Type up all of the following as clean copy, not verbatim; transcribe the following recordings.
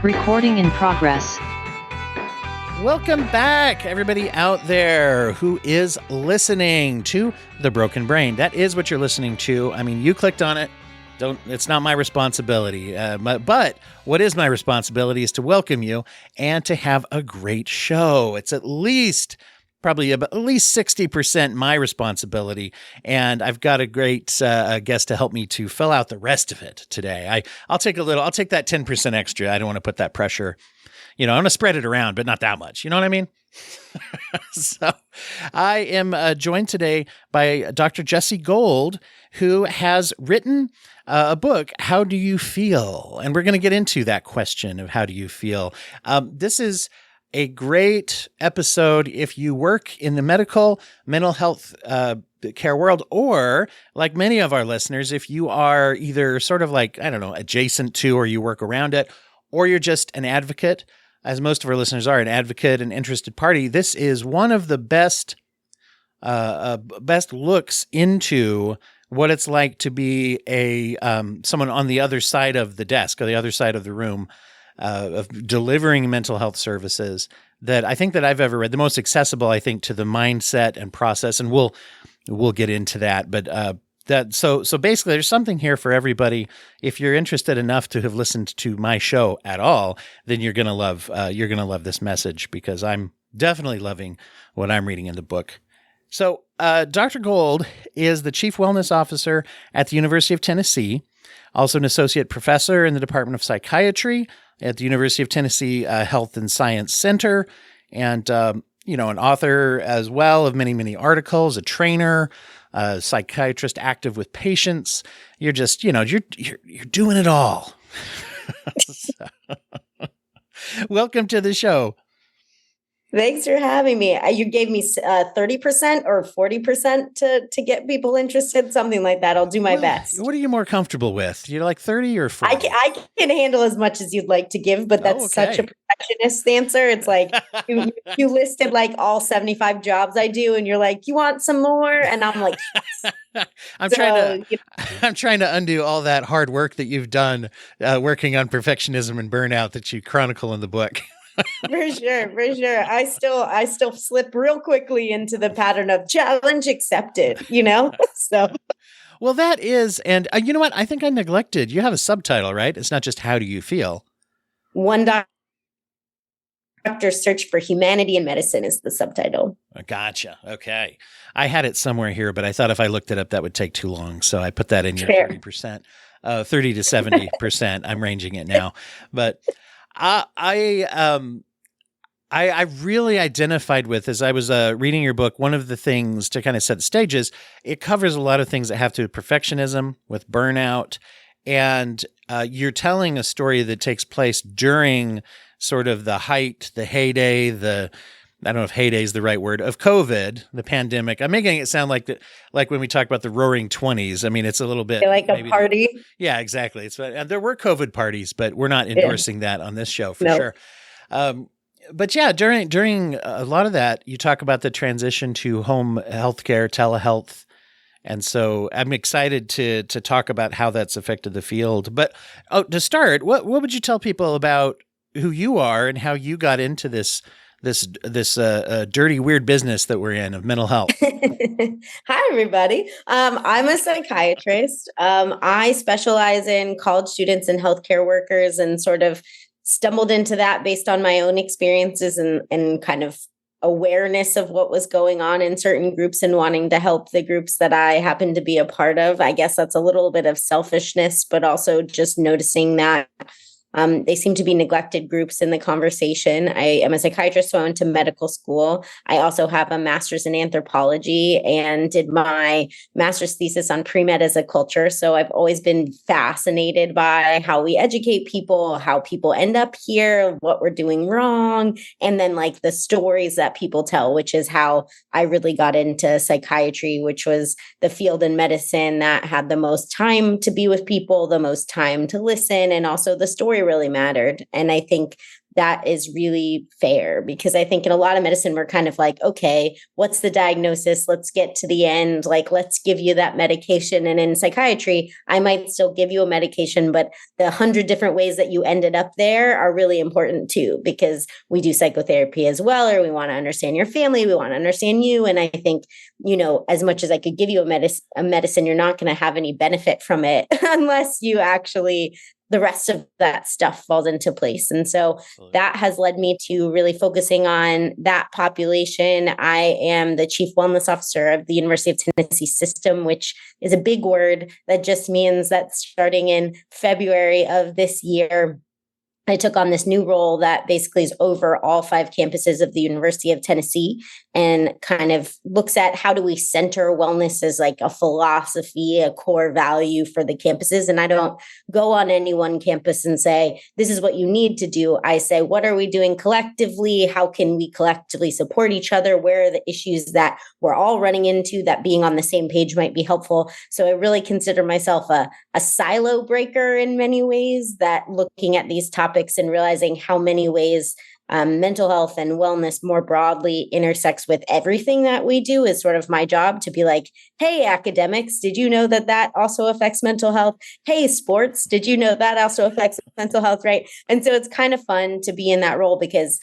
Recording in progress. Welcome back, everybody out there who is listening to The Broken Brain. That is what you're listening to. I mean, you clicked on it. It's not my responsibility. But what is my responsibility is to welcome you and to have a great show. It's at least 60% my responsibility. And I've got a great guest to help me to fill out the rest of it today. I'll take that 10% extra. I don't want to put that pressure. I'm going to spread it around, but not that much. You know what I mean? So I am joined today by Dr. Jessi Gold, who has written a book, How Do You Feel? And we're going to get into that question of how do you feel? This is a great episode if you work in the mental health care world, or like many of our listeners, if you are either sort of like, I don't know, adjacent to, or you work around it, or you're just an advocate, as most of our listeners are, an advocate, an interested party. This is one of the best looks into what it's like to be someone on the other side of the desk or the other side of the room of delivering mental health services that I think that I've ever read. The most accessible, I think, to the mindset and process, and we'll get into that. But so basically, there's something here for everybody. If you're interested enough to have listened to my show at all, then you're gonna love this message, because I'm definitely loving what I'm reading in the book. So, Dr. Gold is the Chief Wellness Officer at the University of Tennessee, also an associate professor in the Department of Psychiatry at the University of Tennessee Health and Science Center, and an author as well of many, many articles, a trainer, a psychiatrist active with patients. You're just, you're doing it all. So, welcome to the show. Thanks for having me. You gave me 30% or 40% to get people interested, something like that. I'll do my best. What are you more comfortable with? You're like 30 or 40? I can handle as much as you'd like to give, but that's such a perfectionist answer. It's like you listed like all 75 jobs I do, and you're like, you want some more? And I'm like, yes. I'm trying to undo all that hard work that you've done working on perfectionism and burnout that you chronicle in the book. For sure. I still slip real quickly into the pattern of challenge accepted, So, well, that is, and you know what? I think I neglected. You have a subtitle, right? It's not just How Do You Feel? One Doctor's Search for Humanity in Medicine is the subtitle. Gotcha. Okay. I had it somewhere here, but I thought if I looked it up, that would take too long. So I put that in your 30%, 30 to 70%. I'm ranging it now, but I really identified with, as I was reading your book, one of the things to kind of set the stage is it covers a lot of things that have to do with perfectionism, with burnout, and you're telling a story that takes place during sort of the heyday, I don't know if heyday is the right word, of COVID, the pandemic. I'm making it sound like when we talk about the roaring 20s. I mean, it's a little bit like a party. Yeah, exactly. There were COVID parties, but we're not endorsing that on this show for sure. But yeah, during a lot of that, you talk about the transition to home healthcare, telehealth. And so I'm excited to talk about how that's affected the field. But to start, what would you tell people about who you are and how you got into this dirty, weird business that we're in of mental health? Hi, everybody. I'm a psychiatrist. I specialize in college students and healthcare workers, and sort of stumbled into that based on my own experiences and kind of awareness of what was going on in certain groups and wanting to help the groups that I happen to be a part of. I guess that's a little bit of selfishness, but also just noticing that they seem to be neglected groups in the conversation. I am a psychiatrist, so I went to medical school. I also have a master's in anthropology and did my master's thesis on pre-med as a culture. So I've always been fascinated by how we educate people, how people end up here, what we're doing wrong, and then like the stories that people tell, which is how I really got into psychiatry, which was the field in medicine that had the most time to be with people, the most time to listen, and also the story really mattered. And I think that is really fair, because I think in a lot of medicine, we're kind of like, okay, what's the diagnosis? Let's get to the end. Like, let's give you that medication. And in psychiatry, I might still give you a medication, but the 100 different ways that you ended up there are really important too, because we do psychotherapy as well, or we want to understand your family. We want to understand you. And I think, as much as I could give you a medicine, you're not going to have any benefit from it unless you actually, the rest of that stuff falls into place. And so that has led me to really focusing on that population. I am the chief wellness officer of the University of Tennessee system, which is a big word that just means that starting in February of this year, I took on this new role that basically is over all 5 campuses of the University of Tennessee, and kind of looks at how do we center wellness as like a philosophy, a core value for the campuses. And I don't go on any one campus and say, this is what you need to do. I say, what are we doing collectively? How can we collectively support each other? Where are the issues that we're all running into that being on the same page might be helpful? So I really consider myself a silo breaker in many ways, that looking at these topics and realizing how many ways mental health and wellness more broadly intersects with everything that we do is sort of my job, to be like, hey, academics, did you know that that also affects mental health? Hey, sports, did you know that also affects mental health, right? And so it's kind of fun to be in that role, because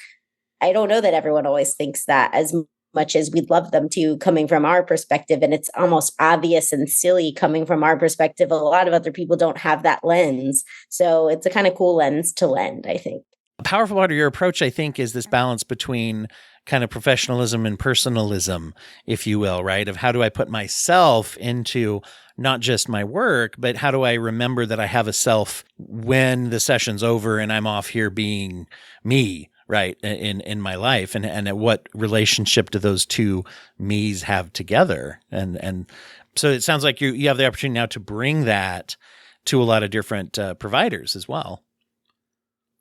I don't know that everyone always thinks that as much as we'd love them to, coming from our perspective. And it's almost obvious and silly coming from our perspective. A lot of other people don't have that lens. So it's a kind of cool lens to lend, I think. A powerful part of your approach, I think, is this balance between kind of professionalism and personalism, if you will, right? Of how do I put myself into not just my work, but how do I remember that I have a self when the session's over and I'm off here being me, right, in my life, and at what relationship do those two me's have together? And so it sounds like you have the opportunity now to bring that to a lot of different providers as well.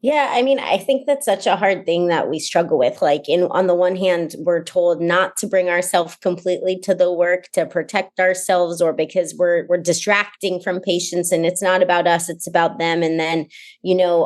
Yeah, I mean, I think that's such a hard thing that we struggle with. Like, on the one hand, we're told not to bring ourselves completely to the work to protect ourselves, or because we're distracting from patients and it's not about us, it's about them. And then,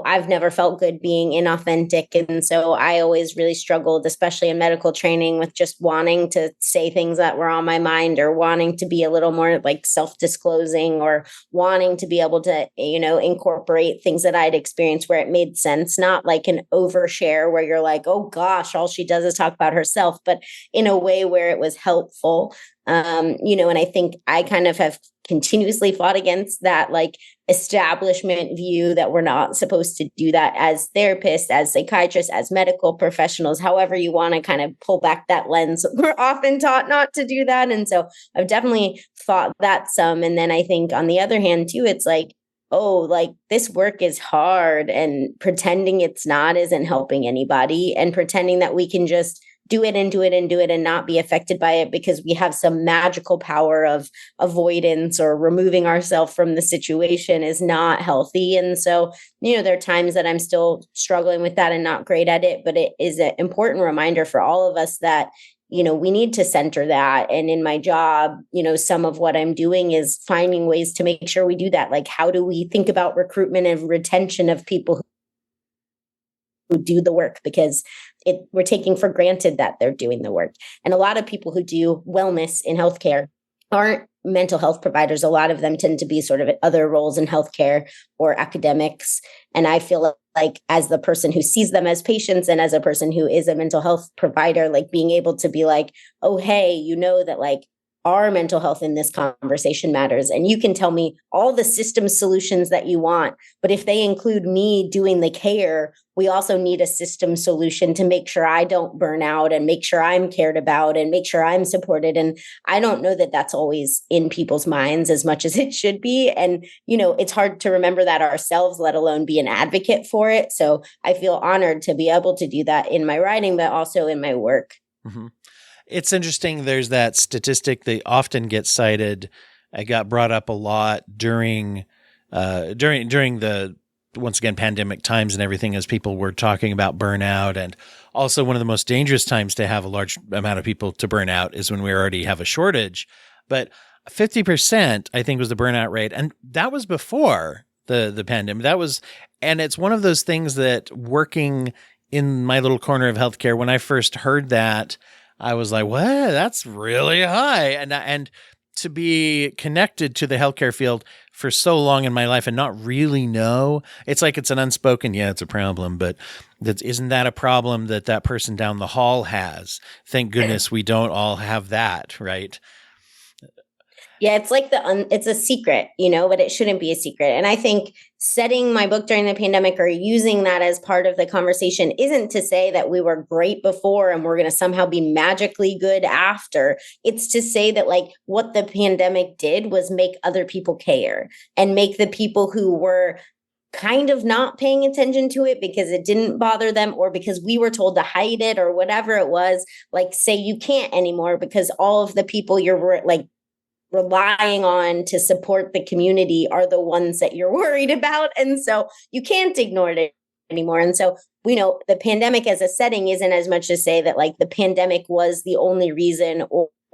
I've never felt good being inauthentic. And so I always really struggled, especially in medical training, with just wanting to say things that were on my mind, or wanting to be a little more like self-disclosing, or wanting to be able to, incorporate things that I'd experienced where it made sense, not like an overshare where you're like, oh gosh, all she does is talk about herself, but in a way where it was helpful. And I think I kind of have continuously fought against that like establishment view that we're not supposed to do that as therapists, as psychiatrists, as medical professionals, however you want to kind of pull back that lens. We're often taught not to do that. And so I've definitely fought that some. And then I think on the other hand too, it's like, oh, like this work is hard, and pretending it's not isn't helping anybody, and pretending that we can just do it and do it and do it and not be affected by it because we have some magical power of avoidance or removing ourselves from the situation is not healthy. And so, there are times that I'm still struggling with that and not great at it, but it is an important reminder for all of us that we need to center that. And in my job, some of what I'm doing is finding ways to make sure we do that. Like, how do we think about recruitment and retention of people who do the work? Because we're taking for granted that they're doing the work. And a lot of people who do wellness in healthcare aren't mental health providers. A lot of them tend to be sort of other roles in healthcare or academics. And I feel like as the person who sees them as patients and as a person who is a mental health provider, like being able to be like, oh, hey, that like our mental health in this conversation matters. And you can tell me all the system solutions that you want, but if they include me doing the care, we also need a system solution to make sure I don't burn out, and make sure I'm cared about, and make sure I'm supported. And I don't know that that's always in people's minds as much as it should be. And, it's hard to remember that ourselves, let alone be an advocate for it. So I feel honored to be able to do that in my writing, but also in my work. Mm-hmm. It's interesting. There's that statistic that often gets cited. I got brought up a lot during the, once again, pandemic times and everything, as people were talking about burnout. And also one of the most dangerous times to have a large amount of people to burn out is when we already have a shortage. But 50%, I think, was the burnout rate. And that was before the pandemic. And it's one of those things that working in my little corner of healthcare, when I first heard that, I was like, what? That's really high. And to be connected to the healthcare field for so long in my life and not really know, it's like it's an unspoken, yeah, it's a problem, but isn't that a problem that person down the hall has? Thank goodness we don't all have that, right? Yeah, it's like it's a secret, but it shouldn't be a secret. And I think setting my book during the pandemic or using that as part of the conversation isn't to say that we were great before and we're going to somehow be magically good after. It's to say that like what the pandemic did was make other people care and make the people who were kind of not paying attention to it because it didn't bother them or because we were told to hide it or whatever it was, like say you can't anymore because all of the people you're like relying on to support the community are the ones that you're worried about. And so you can't ignore it anymore. And so we know the pandemic as a setting isn't as much to say that like the pandemic was the only reason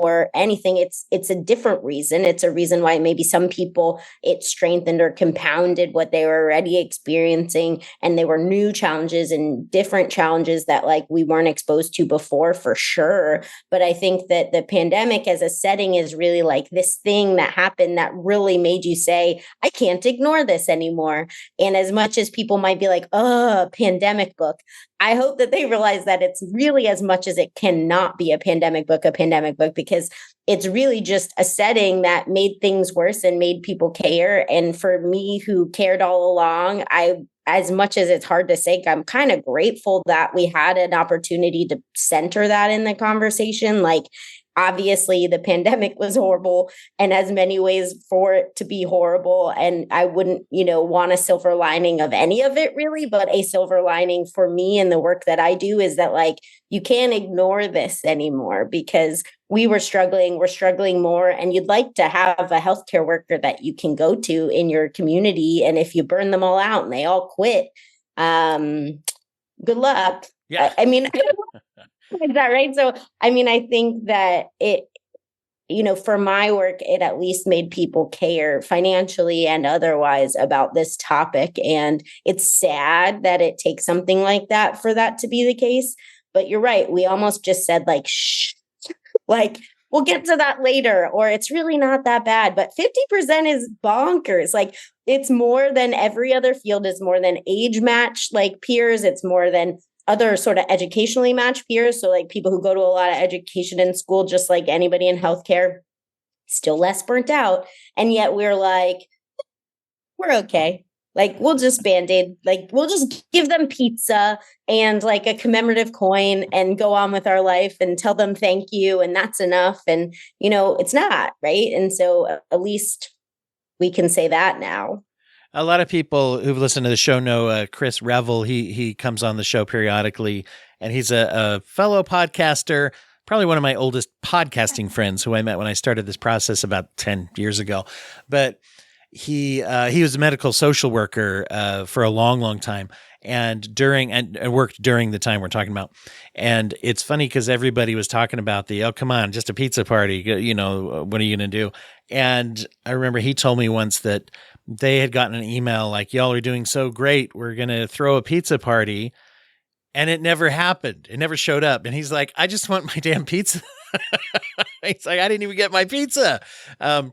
or anything. It's a different reason. It's a reason why maybe some people it strengthened or compounded what they were already experiencing. And they were new challenges and different challenges that like we weren't exposed to before for sure. But I think that the pandemic as a setting is really like this thing that happened that really made you say, I can't ignore this anymore. And as much as people might be like, oh, pandemic book, I hope that they realize that it's really as much as it cannot be a pandemic book, because it's really just a setting that made things worse and made people care. And for me who cared all along, as much as it's hard to say, I'm kind of grateful that we had an opportunity to center that in the conversation. Like, obviously, the pandemic was horrible and has many ways for it to be horrible. And I wouldn't, want a silver lining of any of it really, but a silver lining for me and the work that I do is that like, you can't ignore this anymore because we're struggling more. And you'd like to have a healthcare worker that you can go to in your community. And if you burn them all out and they all quit, good luck. Yeah. I mean, is that right? So, I mean, I think that it, for my work, it at least made people care financially and otherwise about this topic. And it's sad that it takes something like that for that to be the case. But you're right. We almost just said like, shh, like, we'll get to that later, or it's really not that bad. But 50% is bonkers. Like, it's more than every other field. It's more than age match, like peers. It's more than other sort of educationally matched peers. So like people who go to a lot of education in school, just like anybody in healthcare, still less burnt out. And yet we're like, we're okay. Like, we'll just Band-Aid, like, we'll just give them pizza and like a commemorative coin and go on with our life and tell them thank you. And that's enough. And, it's not, right? And so at least we can say that now. A lot of people who've listened to the show know Chris Revel. He comes on the show periodically, and he's a fellow podcaster, probably one of my oldest podcasting friends who I met when I started this process about 10 years ago. But he was a medical social worker for a long, long time, and worked during the time we're talking about. And it's funny because everybody was talking about oh, come on, just a pizza party. What are you going to do? And I remember he told me once that they had gotten an email like, y'all are doing so great, we're going to throw a pizza party. And it never happened. It never showed up. And he's like, I just want my damn pizza. He's like, I didn't even get my pizza. Yeah,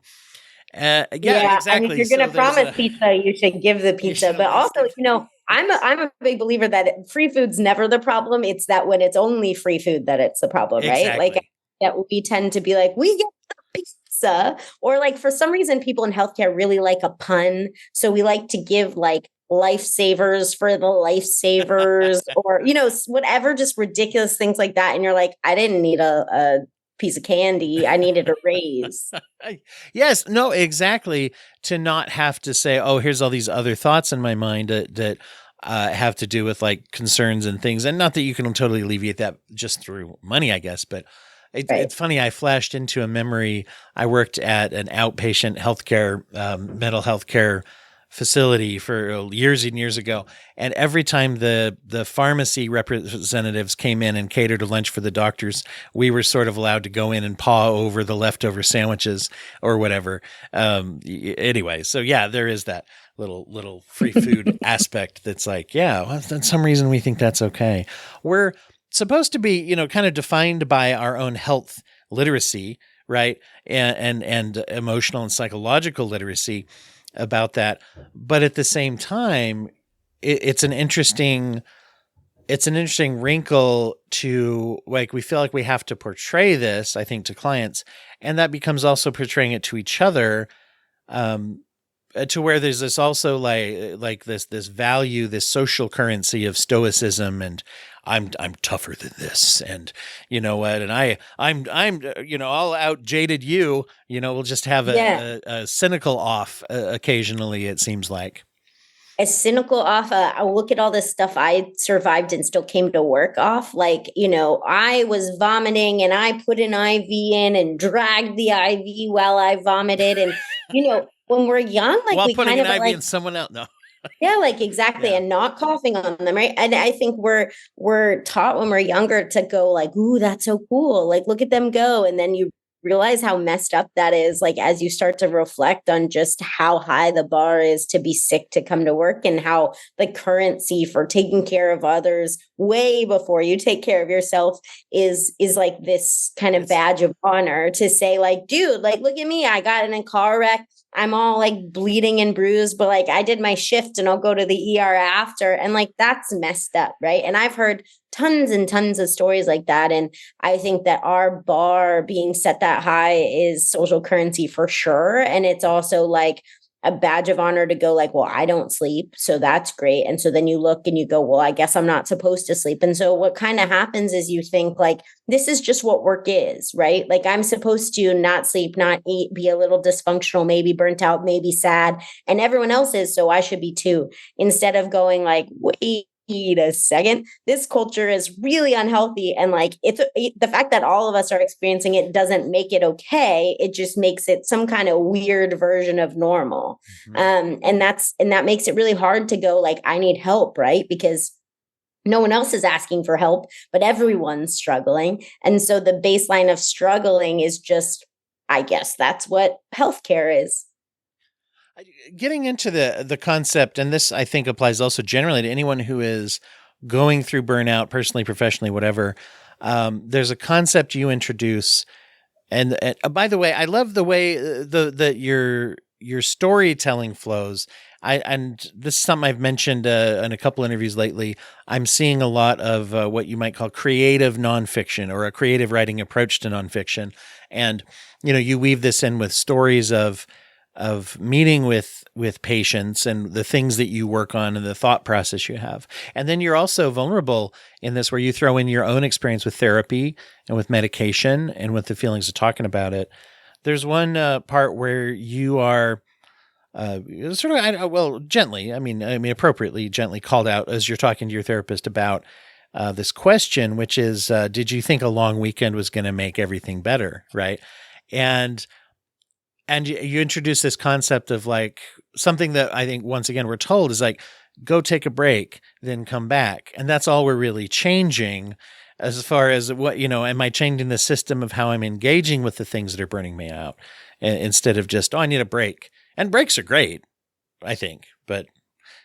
exactly. And if you're going to promise pizza, you should give the pizza. But also, I'm a big believer that free food's never the problem. It's that when it's only free food that it's the problem, exactly. Right? Like that we tend to be like, we get the pizza. Or like for some reason, people in healthcare really like a pun. So we like to give like lifesavers for the lifesavers or, whatever, just ridiculous things like that. And you're like, I didn't need a piece of candy. I needed a raise. Yes, no, exactly. To not have to say, oh, here's all these other thoughts in my mind that have to do with like concerns and things. And not that you can totally alleviate that just through money, I guess. But it's funny. I flashed into a memory. I worked at an outpatient healthcare, mental health care facility for years and years ago. And every time the pharmacy representatives came in and catered a lunch for the doctors, we were sort of allowed to go in and paw over the leftover sandwiches or whatever. Anyway, so yeah, there is that. little free food aspect that's like, yeah, well, for some reason we think that's okay. We're supposed to be, kind of defined by our own health literacy, right? And emotional and psychological literacy about that. But at the same time, it's an interesting wrinkle to, like, we feel like we have to portray this, I think, to clients, and that becomes also portraying it to each other, to where there's this also like this value, this social currency of stoicism, and I'm tougher than this, and you know what, and I'm I'll out jaded you, we'll just have a cynical off occasionally, it seems like. A cynical off, I'll look at all this stuff I survived and still came to work off. Like, I was vomiting and I put an IV in and dragged the IV while I vomited. And, when we're young, like while we putting kind of an IV like in someone else. No. Yeah, like exactly. Yeah. And not coughing on them, right? And I think we're taught when we're younger to go like, ooh, that's so cool. Like, look at them go. And then you realize how messed up that is, like as you start to reflect on just how high the bar is to be sick to come to work, and how the currency for taking care of others way before you take care of yourself is like this kind of badge of honor to say like, dude, like, look at me, I got in a car wreck, I'm all like bleeding and bruised, but like I did my shift and I'll go to the ER after. And like, that's messed up. Right. And I've heard tons and tons of stories like that. And I think that our bar being set that high is social currency for sure. And it's also like a badge of honor to go like, well, I don't sleep, so that's great. And so then you look and you go, well, I guess I'm not supposed to sleep. And so what kind of happens is you think like, this is just what work is, right? Like I'm supposed to not sleep, not eat, be a little dysfunctional, maybe burnt out, maybe sad, and everyone else is, so I should be too. Instead of going like, wait a second, this culture is really unhealthy, and like the fact that all of us are experiencing it doesn't make it okay. It just makes it some kind of weird version of normal. And that makes it really hard to go like, I need help, right? Because no one else is asking for help, but everyone's struggling. And so the baseline of struggling is just, I guess that's what healthcare is. Getting into the concept, and this I think applies also generally to anyone who is going through burnout, personally, professionally, whatever. There's a concept you introduce, and by the way, I love the way that your storytelling flows. And this is something I've mentioned in a couple interviews lately. I'm seeing a lot of what you might call creative nonfiction, or a creative writing approach to nonfiction, and you weave this in with stories of meeting with patients and the things that you work on and the thought process you have. And then you're also vulnerable in this, where you throw in your own experience with therapy and with medication and with the feelings of talking about it. There's one part where you are sort of, gently, I mean, appropriately gently called out as you're talking to your therapist about this question, which is, did you think a long weekend was going to make everything better? Right. And you introduce this concept of like something that I think, once again, we're told is like, go take a break, then come back. And that's all we're really changing as far as what, am I changing the system of how I'm engaging with the things that are burning me out, instead of just, I need a break. And breaks are great, I think, but.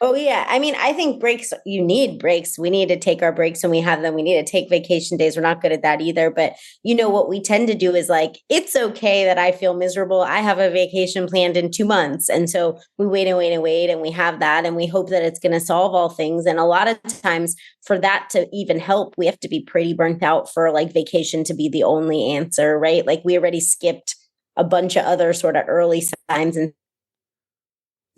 Oh, yeah. I mean, I think you need breaks. We need to take our breaks when we have them. We need to take vacation days. We're not good at that either. But what we tend to do is like, it's okay that I feel miserable. I have a vacation planned in 2 months. And so we wait and wait and wait, and we have that, and we hope that it's going to solve all things. And a lot of times for that to even help, we have to be pretty burnt out for like vacation to be the only answer, right? Like we already skipped a bunch of other sort of early signs and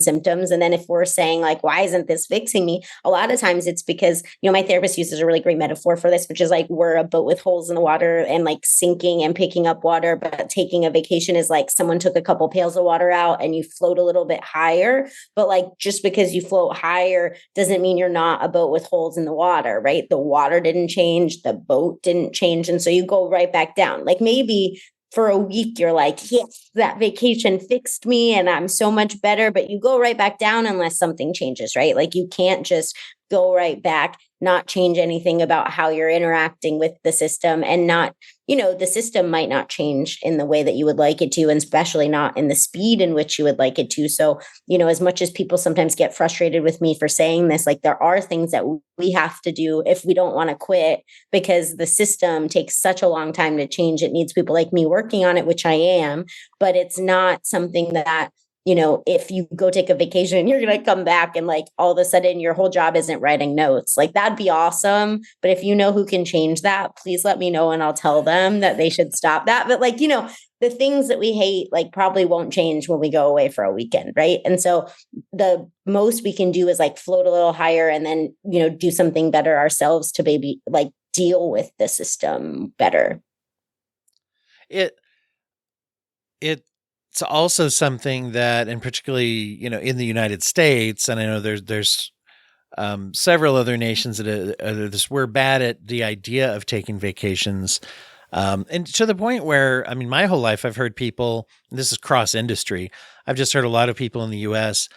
symptoms. And then if we're saying like, why isn't this fixing me? A lot of times it's because, my therapist uses a really great metaphor for this, which is like, we're a boat with holes in the water and like sinking and picking up water. But taking a vacation is like someone took a couple pails of water out and you float a little bit higher. But like, just because you float higher doesn't mean you're not a boat with holes in the water, right? The water didn't change, the boat didn't change. And so you go right back down. Like maybe for a week, you're like, yes, that vacation fixed me and I'm so much better, but you go right back down unless something changes, right? Like you can't just go right back, not change anything about how you're interacting with the system, and not, the system might not change in the way that you would like it to, and especially not in the speed in which you would like it to. So, as much as people sometimes get frustrated with me for saying this, like, there are things that we have to do if we don't want to quit, because the system takes such a long time to change. It needs people like me working on it, which I am, but it's not something that, if you go take a vacation and you're going to come back and like all of a sudden your whole job isn't writing notes, like that'd be awesome. But if you know who can change that, please let me know and I'll tell them that they should stop that. But like, the things that we hate, like, probably won't change when we go away for a weekend. Right. And so the most we can do is like float a little higher and then, do something better ourselves to maybe like deal with the system better. It's also something that, and particularly, in the United States, and I know there's several other nations that are this, we're bad at the idea of taking vacations. And to the point where, I mean, my whole life I've heard people, this is cross industry, I've just heard a lot of people in the US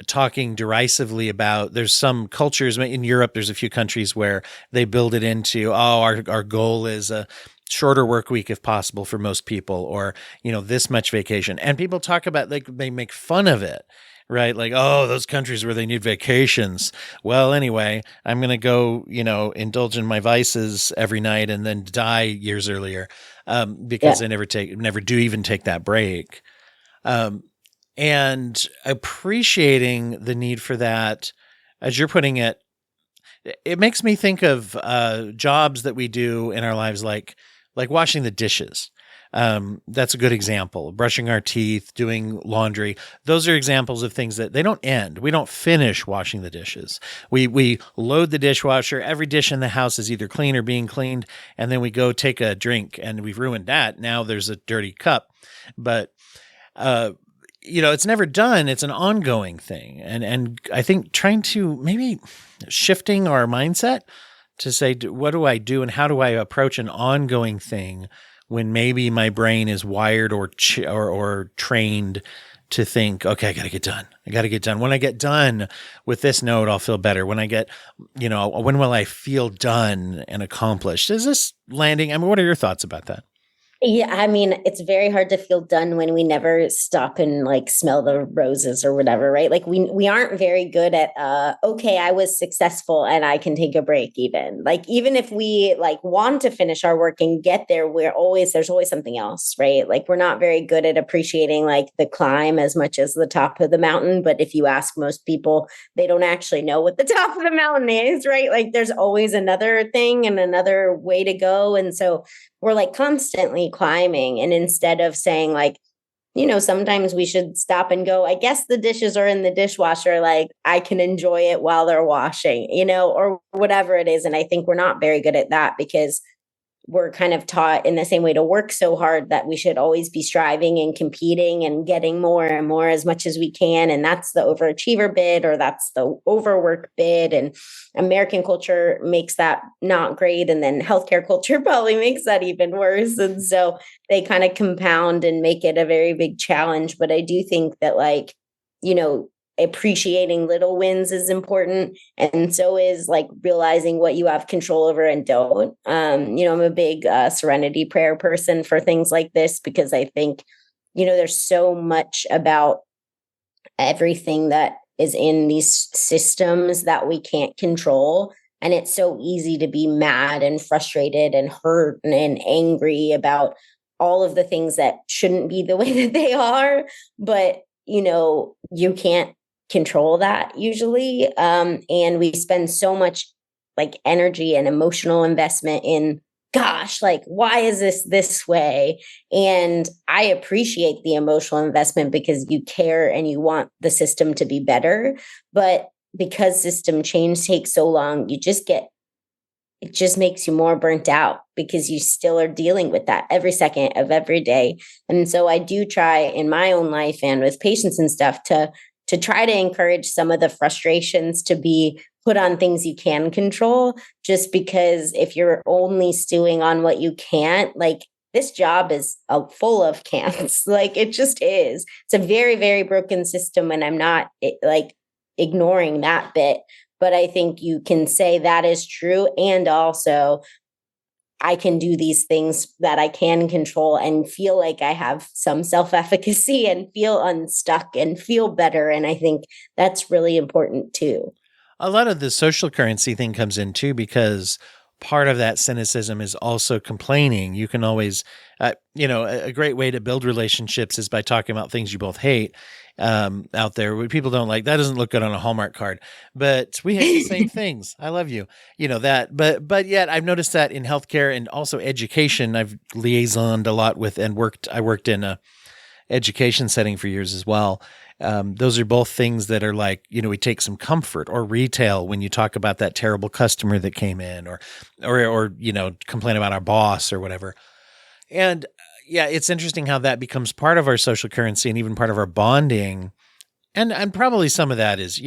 talking derisively about, there's some cultures in Europe, there's a few countries where they build it into, our goal is a shorter work week if possible for most people, or, this much vacation. And people talk about, like, they make fun of it, right? Like, oh, those countries where they need vacations. Well, anyway, I'm going to go, indulge in my vices every night and then die years earlier, because I never do even take that break. And appreciating the need for that, as you're putting it, it makes me think of jobs that we do in our lives, like washing the dishes. That's a good example. Brushing our teeth, doing laundry. Those are examples of things that they don't end. We don't finish washing the dishes. We load the dishwasher. Every dish in the house is either clean or being cleaned. And then we go take a drink and we've ruined that. Now there's a dirty cup. But, it's never done. It's an ongoing thing. And I think trying to maybe shifting our mindset to say, what do I do and how do I approach an ongoing thing when maybe my brain is wired or trained to think, okay, I got to get done. I got to get done. When I get done with this note, I'll feel better. When I get, when will I feel done and accomplished? Is this landing? I mean, what are your thoughts about that? Yeah, I mean, it's very hard to feel done when we never stop and like smell the roses or whatever, right? Like we aren't very good at okay, I was successful and I can take a break even. Like even if we like want to finish our work and get there, there's always something else, right? Like we're not very good at appreciating like the climb as much as the top of the mountain, but if you ask most people, they don't actually know what the top of the mountain is, right? Like there's always another thing and another way to go. And so we're like constantly climbing. And instead of saying like, sometimes we should stop and go, I guess the dishes are in the dishwasher. Like I can enjoy it while they're washing, or whatever it is. And I think we're not very good at that because we're kind of taught in the same way to work so hard that we should always be striving and competing and getting more and more as much as we can. And that's the overachiever bid, or that's the overwork bid. And American culture makes that not great. And then healthcare culture probably makes that even worse. And so they kind of compound and make it a very big challenge. But I do think that appreciating little wins is important. And so is like realizing what you have control over and don't. I'm a big serenity prayer person for things like this, because I think, there's so much about everything that is in these systems that we can't control. And it's so easy to be mad and frustrated and hurt and angry about all of the things that shouldn't be the way that they are. But, you can't control that usually. And we spend so much like energy and emotional investment in, gosh, like, why is this way? And I appreciate the emotional investment because you care and you want the system to be better. But because system change takes so long, it just makes you more burnt out because you still are dealing with that every second of every day. And so I do try in my own life and with patients and stuff to try to encourage some of the frustrations to be put on things you can control, just because if you're only stewing on what you can't, like this job is full of can'ts, like it just is. It's a very, very broken system. And I'm not like ignoring that bit, but I think you can say that is true. And also, I can do these things that I can control and feel like I have some self-efficacy and feel unstuck and feel better. And I think that's really important too. A lot of the social currency thing comes in too, because part of that cynicism is also complaining. You can always, a great way to build relationships is by talking about things you both hate out there. Where people don't like, that doesn't look good on a Hallmark card, but we hate the same things. I love you, that. But yet I've noticed that in healthcare and also education, I've liaisoned a lot with and I worked in a education setting for years as well. Those are both things that are like, we take some comfort. Or retail, when you talk about that terrible customer that came in or complain about our boss or whatever. And yeah, it's interesting how that becomes part of our social currency and even part of our bonding. And probably some of that is,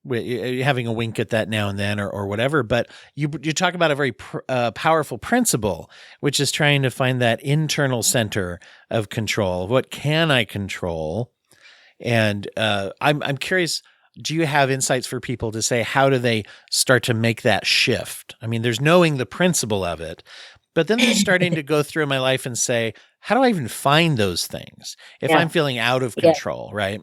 having a wink at that now and then or whatever. But you talk about a very powerful principle, which is trying to find that internal center of control. What can I control? And I'm curious, do you have insights for people to say, how do they start to make that shift? I mean, there's knowing the principle of it, but then there's starting to go through my life and say, how do I even find those things if I'm feeling out of control, right?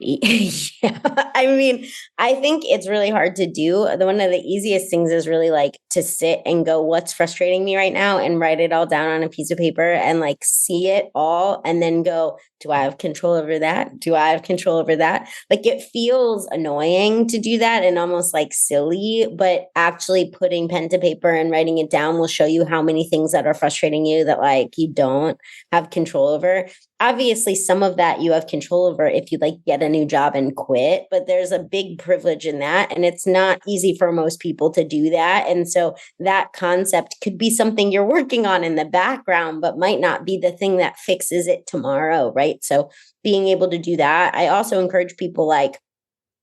Yeah. I mean, I think it's really hard to do. One of the easiest things is really like to sit and go, what's frustrating me right now, and write it all down on a piece of paper and like see it all and then go, do I have control over that? Do I have control over that? Like it feels annoying to do that and almost like silly, but actually putting pen to paper and writing it down will show you how many things that are frustrating you that like you don't have control over. Obviously, some of that you have control over if you like get a new job and quit, but there's a big privilege in that. And it's not easy for most people to do that. And so that concept could be something you're working on in the background, but might not be the thing that fixes it tomorrow, right? So being able to do that. I also encourage people, like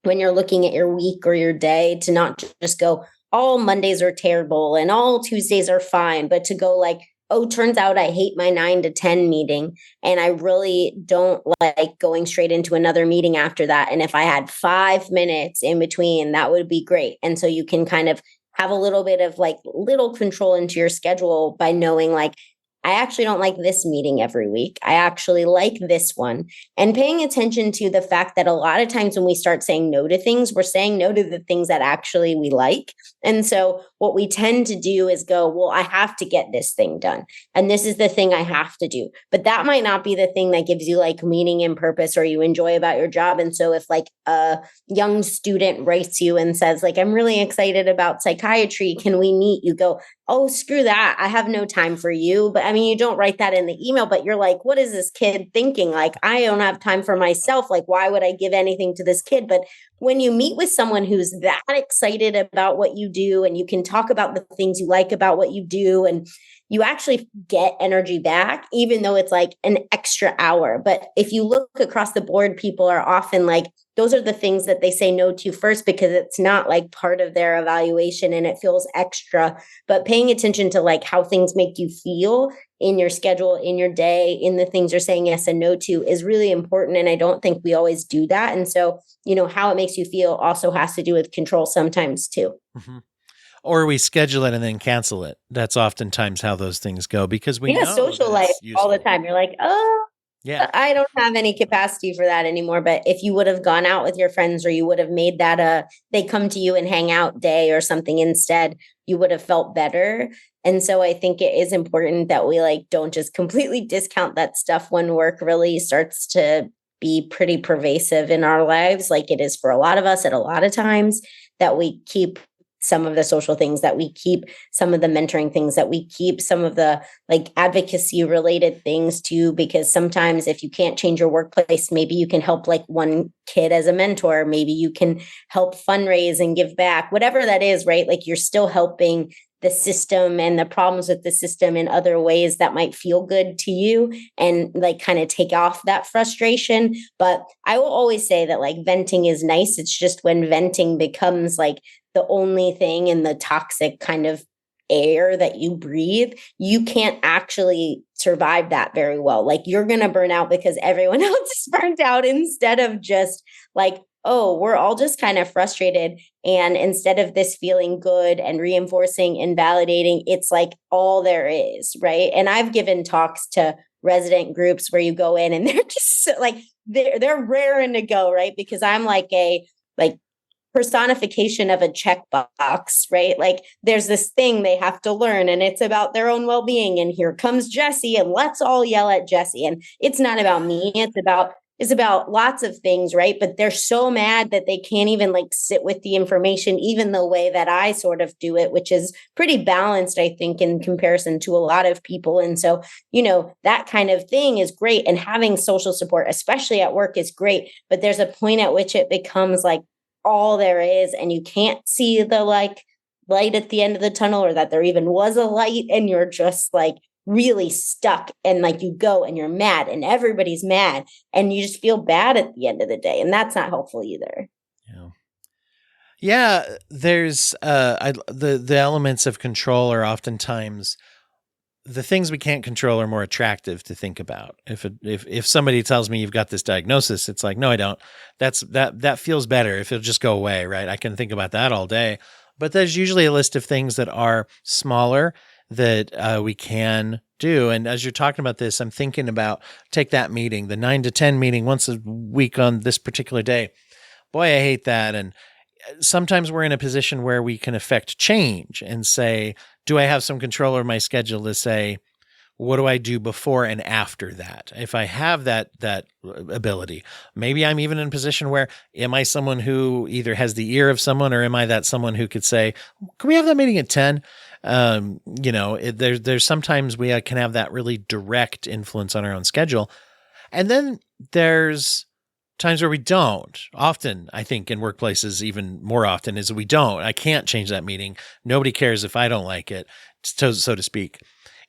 when you're looking at your week or your day, to not just go, all Mondays are terrible and all Tuesdays are fine, but to go like, oh, turns out I hate my 9 to 10 meeting and I really don't like going straight into another meeting after that. And if I had 5 minutes in between, that would be great. And so you can kind of have a little bit of like little control into your schedule by knowing like, I actually don't like this meeting every week. I actually like this one. And paying attention to the fact that a lot of times when we start saying no to things, we're saying no to the things that actually we like. And so what we tend to do is go, well, I have to get this thing done. And this is the thing I have to do. But that might not be the thing that gives you like meaning and purpose or you enjoy about your job. And so if like a young student writes you and says like, I'm really excited about psychiatry, can we meet? You go, oh, screw that. I have no time for you. But I mean, you don't write that in the email, but you're like, what is this kid thinking? Like, I don't have time for myself. Like, why would I give anything to this kid? But when you meet with someone who's that excited about what you do and you can talk about the things you like about what you do and you actually get energy back, even though it's like an extra hour. But if you look across the board, people are often like, those are the things that they say no to first because it's not like part of their evaluation and it feels extra. But paying attention to like how things make you feel in your schedule, in your day, in the things you're saying yes and no to is really important. And I don't think we always do that. And so, how it makes you feel also has to do with control sometimes too. Mm-hmm. Or we schedule it and then cancel it. That's oftentimes how those things go because we know social life all the time. You're like, oh, yeah, I don't have any capacity for that anymore. But if you would have gone out with your friends or you would have made that they come to you and hang out day or something instead, you would have felt better. And so I think it is important that we like don't just completely discount that stuff when work really starts to be pretty pervasive in our lives, like it is for a lot of us at a lot of times, that we keep some of the social things, that we keep some of the mentoring things, that we keep some of the like advocacy related things too, because sometimes if you can't change your workplace, maybe you can help like one kid as a mentor, maybe you can help fundraise and give back, whatever that is, right? Like you're still helping the system and the problems with the system in other ways that might feel good to you and like kind of take off that frustration. But I will always say that like venting is nice. It's just when venting becomes like the only thing in the toxic kind of air that you breathe, you can't actually survive that very well. Like you're going to burn out because everyone else is burnt out instead of just like, oh, we're all just kind of frustrated. And instead of this feeling good and reinforcing and validating, it's like all there is, right? And I've given talks to resident groups where you go in and they're just like, they're raring to go, right? Because I'm like a like personification of a checkbox, right? Like there's this thing they have to learn and it's about their own well-being. And here comes Jessi and let's all yell at Jessi. And it's not about me. It's about lots of things, right? But they're so mad that they can't even like sit with the information, even the way that I sort of do it, which is pretty balanced, I think, in comparison to a lot of people. And so, that kind of thing is great. And having social support, especially at work, is great. But there's a point at which it becomes like all there is, and you can't see the like light at the end of the tunnel, or that there even was a light, and you're just like really stuck, and like you go and you're mad and everybody's mad and you just feel bad at the end of the day, and that's not helpful either. Yeah, there's the elements of control are oftentimes the things we can't control are more attractive to think about. If somebody tells me you've got this diagnosis, it's like, no, I don't. That feels better if it'll just go away, right? I can think about that all day. But there's usually a list of things that are smaller that we can do. And as you're talking about this, I'm thinking about take that meeting, the 9 to 10 meeting once a week on this particular day. Boy, I hate that. And sometimes we're in a position where we can affect change and say, do I have some control over my schedule to say, what do I do before and after that? If I have that ability, maybe I'm even in a position where, am I someone who either has the ear of someone, or am I that someone who could say, can we have that meeting at 10? There's sometimes we can have that really direct influence on our own schedule. And then there's times where we don't. Often, I think in workplaces, even more often, is we don't. I can't change that meeting. Nobody cares if I don't like it, so to speak.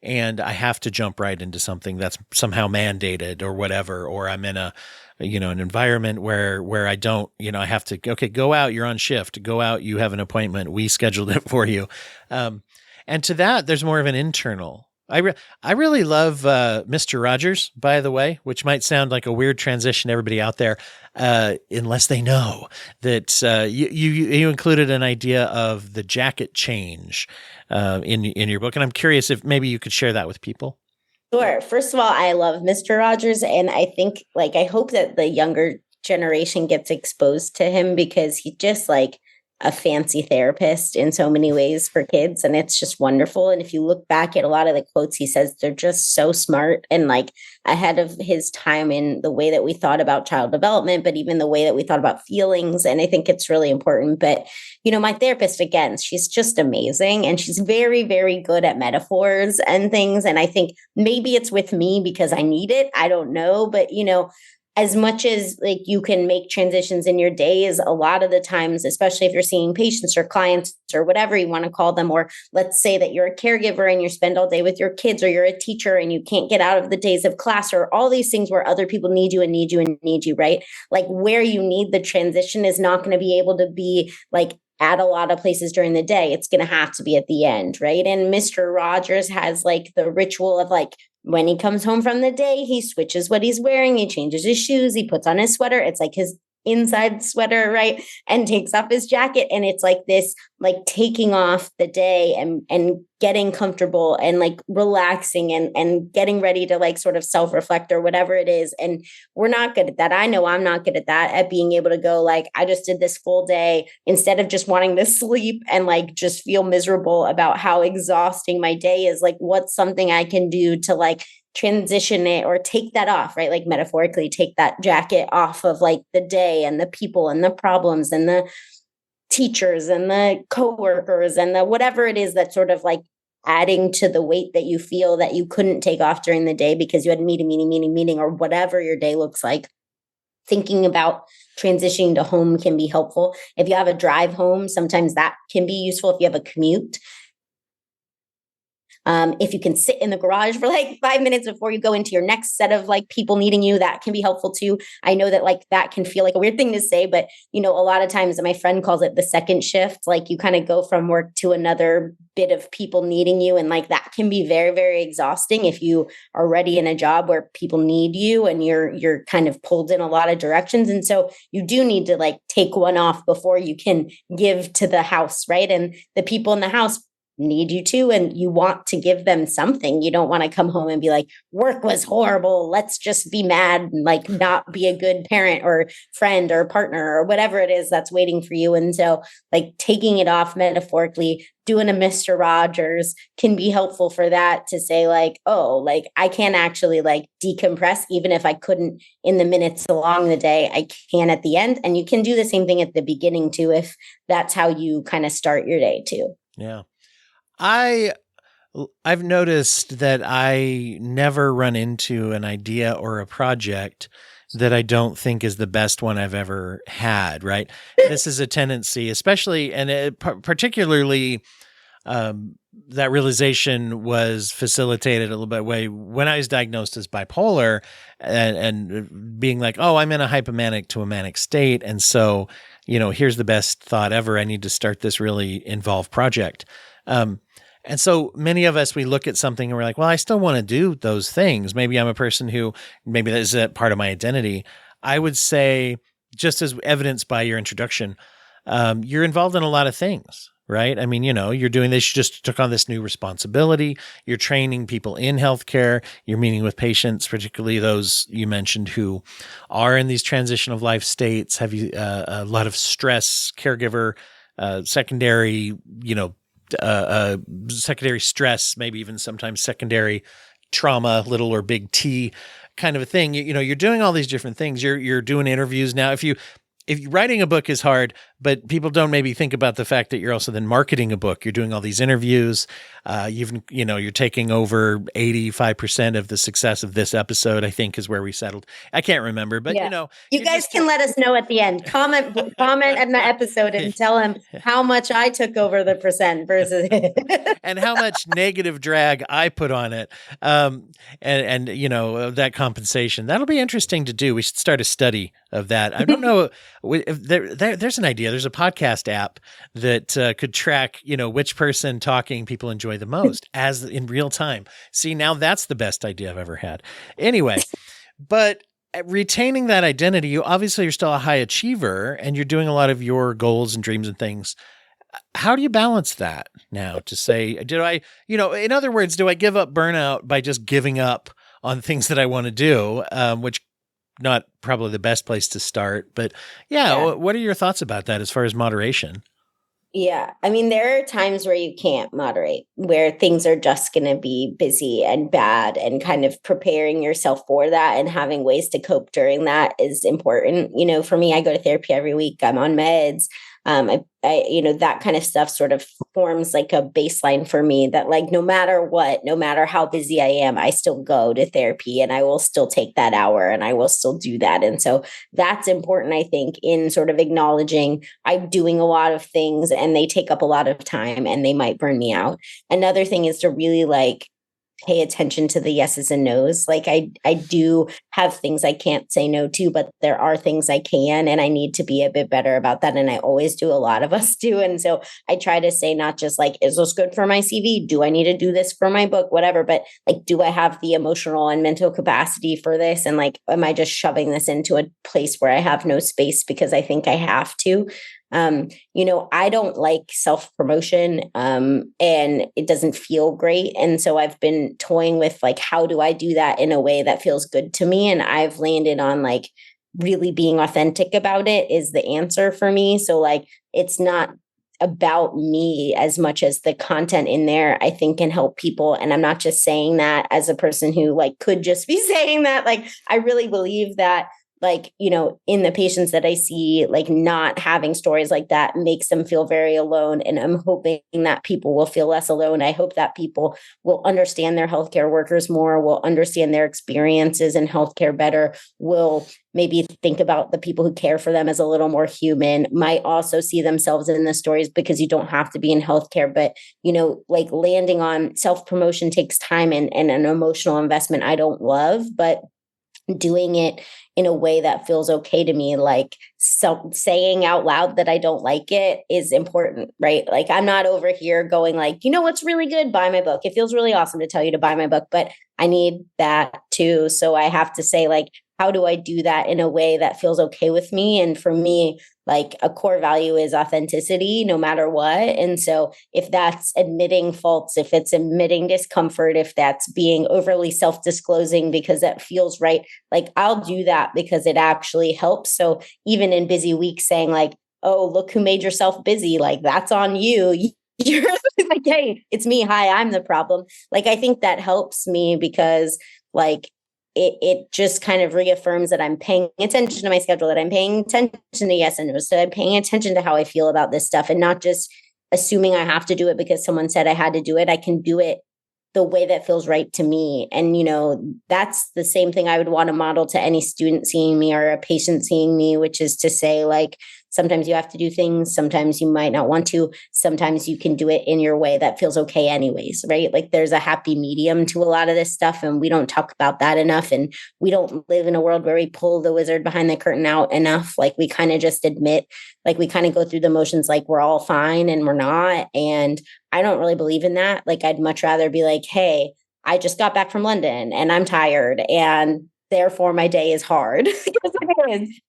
And I have to jump right into something that's somehow mandated or whatever, or I'm in an environment where I don't, I have to, okay, go out, you're on shift, go out, you have an appointment, we scheduled it for you. And to that, there's more of an internal. I really love Mr. Rogers, by the way, which might sound like a weird transition to everybody out there, unless they know that you included an idea of the jacket change in your book, and I'm curious if maybe you could share that with people. Sure. First of all, I love Mr. Rogers, and I think I hope that the younger generation gets exposed to him, because he just a fancy therapist in so many ways for kids. And it's just wonderful. And if you look back at a lot of the quotes he says, they're just so smart and ahead of his time in the way that we thought about child development, but even the way that we thought about feelings. And I think it's really important. But, my therapist, again, she's just amazing. And she's very, very good at metaphors and things. And I think maybe it's with me because I need it. I don't know. But, as much as you can make transitions in your days, a lot of the times, especially if you're seeing patients or clients or whatever you want to call them, or let's say that you're a caregiver and you spend all day with your kids, or you're a teacher and you can't get out of the days of class, or all these things where other people need you and need you and need you, right? Where you need the transition is not going to be able to be at a lot of places during the day. It's going to have to be at the end, right? And Mr. Rogers has the ritual of when he comes home from the day, he switches what he's wearing, he changes his shoes, he puts on his sweater. It's his inside sweater, right? And takes off his jacket. And it's this taking off the day and getting comfortable and relaxing and getting ready to sort of self-reflect or whatever it is. And we're not good at that. I know I'm not good at that, at being able to go I just did this full day, instead of just wanting to sleep and just feel miserable about how exhausting my day is. What's something I can do to transition it or take that off, right? Metaphorically take that jacket off of the day and the people and the problems and the teachers and the coworkers and the whatever it is that's sort of adding to the weight that you feel that you couldn't take off during the day because you had meeting, or whatever your day looks like. Thinking about transitioning to home can be helpful. If you have a drive home, sometimes that can be useful if you have a commute. If you can sit in the garage for like 5 minutes before you go into your next set of like people needing you, that can be helpful too. I know that like that can feel like a weird thing to say, but a lot of times my friend calls it the second shift. Like you kind of go from work to another bit of people needing you. And like that can be very, very exhausting if you are already in a job where people need you and you're kind of pulled in a lot of directions. And so you do need to like take one off before you can give to the house, right? And the people in the house need you to, and you want to give them something. You don't want to come home and be like, work was horrible, let's just be mad and like not be a good parent or friend or partner or whatever it is that's waiting for you. And so like taking it off metaphorically, doing a Mr. Rogers can be helpful for that, to say like, oh, like I can actually like decompress, even if I couldn't in the minutes along the day, I can at the end. And you can do the same thing at the beginning too, if that's how you kind of start your day too. Yeah. I've noticed that I never run into an idea or a project that I don't think is the best one I've ever had, right? This is a tendency, especially, and particularly that realization was facilitated a little bit when I was diagnosed as bipolar and being like, oh, I'm in a hypomanic to a manic state. And so, here's the best thought ever. I need to start this really involved project. And so many of us, we look at something and we're like, well, I still want to do those things. Maybe I'm a person who, maybe that is a part of my identity. I would say, just as evidenced by your introduction, you're involved in a lot of things, right? I mean, you're doing this, you just took on this new responsibility. You're training people in healthcare. You're meeting with patients, particularly those you mentioned who are in these transition of life states, have a lot of stress, caregiver, secondary, secondary stress, maybe even sometimes secondary trauma, little or big T kind of a thing. You're doing all these different things. You're doing interviews now. If writing a book is hard, but people don't maybe think about the fact that you're also then marketing a book. You're doing all these interviews. You're taking over 85% of the success of this episode, I think is where we settled. I can't remember, but yeah. You guys can let us know at the end. Comment in the episode and tell him how much I took over the percent versus and how much negative drag I put on it. And that compensation. That'll be interesting to do. We should start a study of that. I don't know if there's an idea. There's a podcast app that could track, which person talking people enjoy the most as in real time. See, now that's the best idea I've ever had. Anyway, but retaining that identity, you obviously are still a high achiever and you're doing a lot of your goals and dreams and things. How do you balance that now to say, in other words, do I give up burnout by just giving up on things that I want to do, which not probably the best place to start, but yeah. What are your thoughts about that as far as moderation? Yeah. I mean, there are times where you can't moderate, where things are just going to be busy and bad, and kind of preparing yourself for that and having ways to cope during that is important. For me, I go to therapy every week. I'm on meds. That kind of stuff sort of forms like a baseline for me that like, no matter what, no matter how busy I am, I still go to therapy and I will still take that hour and I will still do that. And so that's important, I think, in sort of acknowledging I'm doing a lot of things and they take up a lot of time and they might burn me out. Another thing is to really like pay attention to the yeses and nos. Like I do have things I can't say no to, but there are things I can, and I need to be a bit better about that. And I always do. A lot of us do. And so I try to say not just like, is this good for my CV? Do I need to do this for my book? Whatever. But like, do I have the emotional and mental capacity for this? And like, am I just shoving this into a place where I have no space because I think I have to? I don't like self-promotion, and it doesn't feel great. And so I've been toying with like, how do I do that in a way that feels good to me? And I've landed on like really being authentic about it is the answer for me. So like, it's not about me as much as the content in there, I think, can help people. And I'm not just saying that as a person who like could just be saying that. Like, I really believe that like, in the patients that I see, like not having stories like that makes them feel very alone. And I'm hoping that people will feel less alone. I hope that people will understand their healthcare workers more, will understand their experiences in healthcare better, will maybe think about the people who care for them as a little more human, might also see themselves in the stories, because you don't have to be in healthcare. But, like landing on self-promotion takes time and an emotional investment I don't love, but doing it in a way that feels okay to me, like saying out loud that I don't like it is important, right? Like I'm not over here going like, what's really good? Buy my book. It feels really awesome to tell you to buy my book, but I need that too. So I have to say like, how do I do that in a way that feels okay with me? And for me, like a core value is authenticity no matter what. And so if that's admitting faults, if it's admitting discomfort, if that's being overly self-disclosing because that feels right, like I'll do that because it actually helps. So even in busy weeks saying like, oh, look who made yourself busy, like that's on you. You're like, hey, it's me. Hi, I'm the problem. Like, I think that helps me because like, it just kind of reaffirms that I'm paying attention to my schedule, that I'm paying attention to yes and no. So I'm paying attention to how I feel about this stuff and not just assuming I have to do it because someone said I had to do it. I can do it the way that feels right to me. And, that's the same thing I would want to model to any student seeing me or a patient seeing me, which is to say like, sometimes you have to do things. Sometimes you might not want to. Sometimes you can do it in your way that feels okay anyways, right? Like there's a happy medium to a lot of this stuff. And we don't talk about that enough. And we don't live in a world where we pull the wizard behind the curtain out enough. Like we kind of just admit, like we kind of go through the motions like we're all fine and we're not. And I don't really believe in that. Like I'd much rather be like, hey, I just got back from London and I'm tired and therefore my day is hard.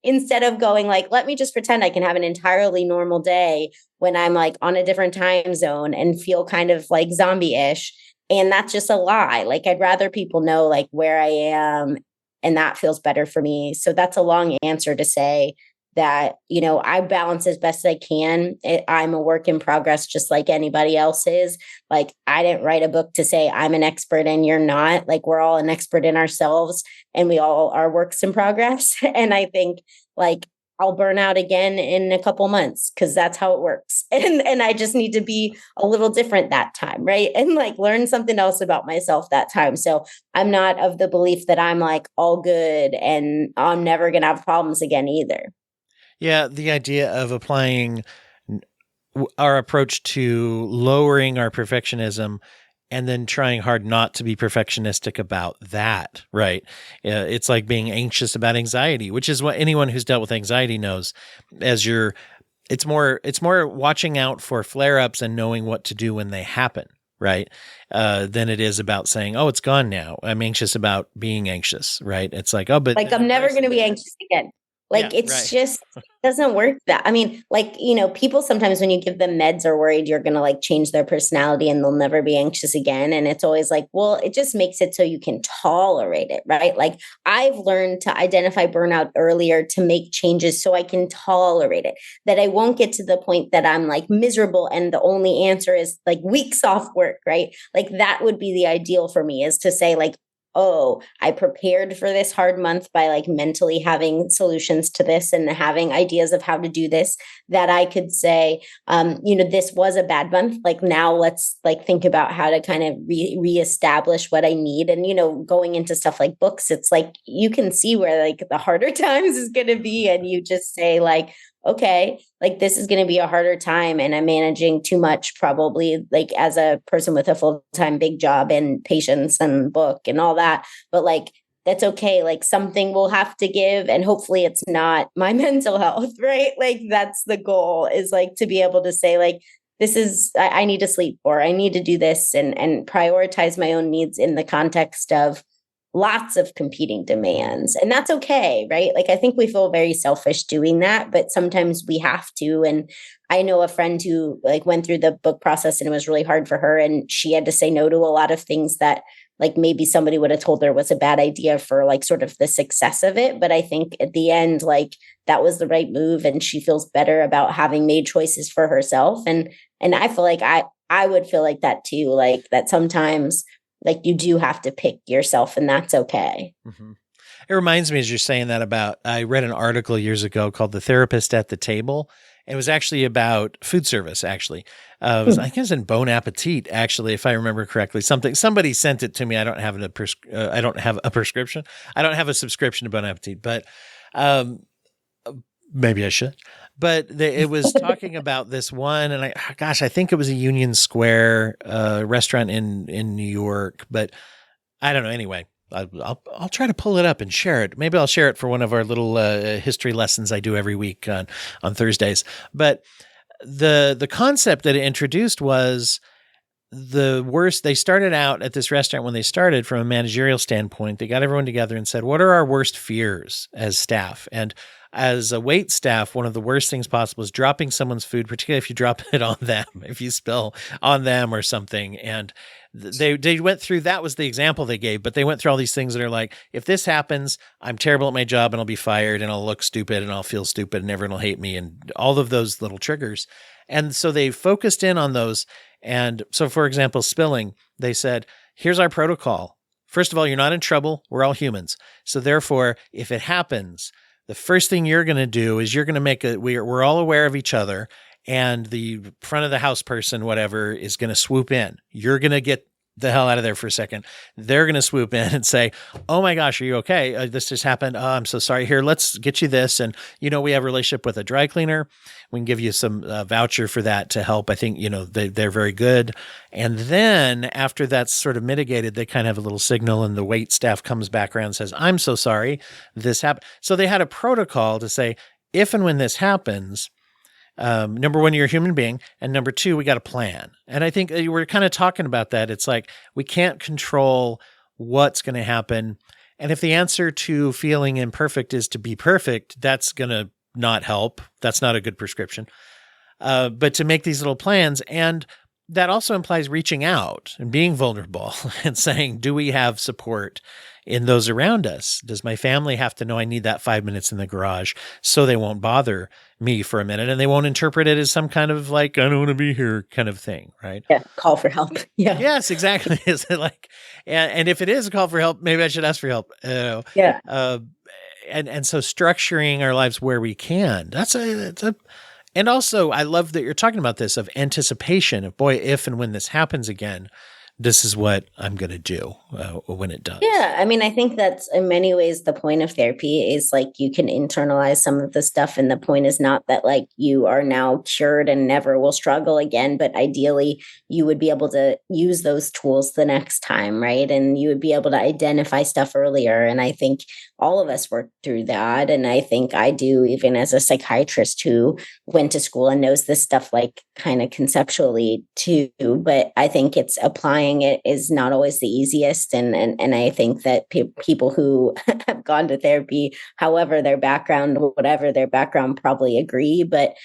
Instead of going like, let me just pretend I can have an entirely normal day when I'm like on a different time zone and feel kind of like zombie-ish. And that's just a lie. Like I'd rather people know like where I am, and that feels better for me. So that's a long answer to say that, I balance as best as I can. I'm a work in progress, just like anybody else is. Like, I didn't write a book to say I'm an expert and you're not. Like, we're all an expert in ourselves and we all are works in progress. And I think like I'll burn out again in a couple months because that's how it works. And I just need to be a little different that time, right? And like learn something else about myself that time. So I'm not of the belief that I'm like all good and I'm never going to have problems again either. Yeah, the idea of applying our approach to lowering our perfectionism and then trying hard not to be perfectionistic about that, right? It's like being anxious about anxiety, which is what anyone who's dealt with anxiety knows. It's more watching out for flare-ups and knowing what to do when they happen, right? Than it is about saying, oh, it's gone now. I'm anxious about being anxious, right? It's like, oh, but like I'm never going to be anxious again. Like yeah, it's right. just it doesn't work that. I mean, like, people sometimes when you give them meds are worried you're going to like change their personality and they'll never be anxious again. And it's always like, well, it just makes it so you can tolerate it, right? Like I've learned to identify burnout earlier to make changes so I can tolerate it, that I won't get to the point that I'm like miserable and the only answer is like weeks off work, right? Like that would be the ideal for me, is to say like, oh, I prepared for this hard month by like mentally having solutions to this and having ideas of how to do this, that I could say, this was a bad month. Like now let's like think about how to kind of reestablish what I need. And, going into stuff like books, it's like, you can see where like the harder times is going to be. And you just say like, okay, like this is going to be a harder time and I'm managing too much probably, like as a person with a full-time big job and patients and book and all that. But like, that's okay. Like something will have to give, and hopefully it's not my mental health, right? Like that's the goal, is like to be able to say like, this is, I need to sleep, or I need to do this, and prioritize my own needs in the context of lots of competing demands. And that's okay, right? Like, I think we feel very selfish doing that, but sometimes we have to. And I know a friend who like went through the book process and it was really hard for her. And she had to say no to a lot of things that like maybe somebody would have told her was a bad idea for like sort of the success of it. But I think at the end, like that was the right move. And she feels better about having made choices for herself. And I feel like I would feel like that too, like that sometimes like you do have to pick yourself, and that's okay. Mm-hmm. It reminds me, as you're saying that, about I read an article years ago called "The Therapist at the Table." It was actually about food service. Actually, I think it was in Bon Appetit. Actually, if I remember correctly, somebody sent it to me. I don't have I don't have a prescription. I don't have a subscription to Bon Appetit, but um, maybe I should. But it was talking about this one, and I think it was a Union Square restaurant in New York, but I don't know. Anyway, I'll try to pull it up and share it. Maybe I'll share it for one of our little history lessons I do every week on Thursdays. But the concept that it introduced was the worst. They started out at this restaurant when they started from a managerial standpoint. They got everyone together and said, what are our worst fears as staff? And as a wait staff, one of the worst things possible is dropping someone's food, particularly if you drop it on them, if you spill on them or something. And they went through, that was the example they gave, but they went through all these things that are like, if this happens, I'm terrible at my job and I'll be fired and I'll look stupid and I'll feel stupid and everyone will hate me, and all of those little triggers. And so they focused in on those. And so, for example, spilling, they said, here's our protocol. First of all, you're not in trouble. We're all humans. So therefore, if it happens, the first thing you're going to do is you're going to we're all aware of each other, and the front of the house person, whatever, is going to swoop in. You're going to get the hell out of there for a second. They're going to swoop in and say, oh my gosh, are you okay? This just happened. Oh, I'm so sorry. Here, let's get you this. And, we have a relationship with a dry cleaner. We can give you some voucher for that to help. I think, they're very good. And then after that's sort of mitigated, they kind of have a little signal, and the wait staff comes back around and says, I'm so sorry this happened. So they had a protocol to say, if and when this happens, number one, you're a human being. And number two, we got a plan. And I think we're kind of talking about that. It's like, we can't control what's going to happen. And if the answer to feeling imperfect is to be perfect, that's going to not help. That's not a good prescription. But to make these little plans, and that also implies reaching out and being vulnerable and saying, do we have support in those around us? Does my family have to know I need that 5 minutes in the garage so they won't bother me for a minute, and they won't interpret it as some kind of like, I don't want to be here kind of thing, right? Yeah, call for help. Yeah. Yes, exactly. Is it like, and if it is a call for help, maybe I should ask for help. Yeah. And so structuring our lives where we can, and also I love that you're talking about this of anticipation of, boy, if and when this happens again, this is what I'm going to do when it does. Yeah. I mean, I think that's in many ways the point of therapy is like you can internalize some of the stuff. And the point is not that like you are now cured and never will struggle again, but ideally you would be able to use those tools the next time, right? And you would be able to identify stuff earlier. And I think all of us work through that. And I think I do, even as a psychiatrist who went to school and knows this stuff like kind of conceptually too. But I think it's applying it is not always the easiest. And I think that people who have gone to therapy, however their background, whatever their background, probably agree. But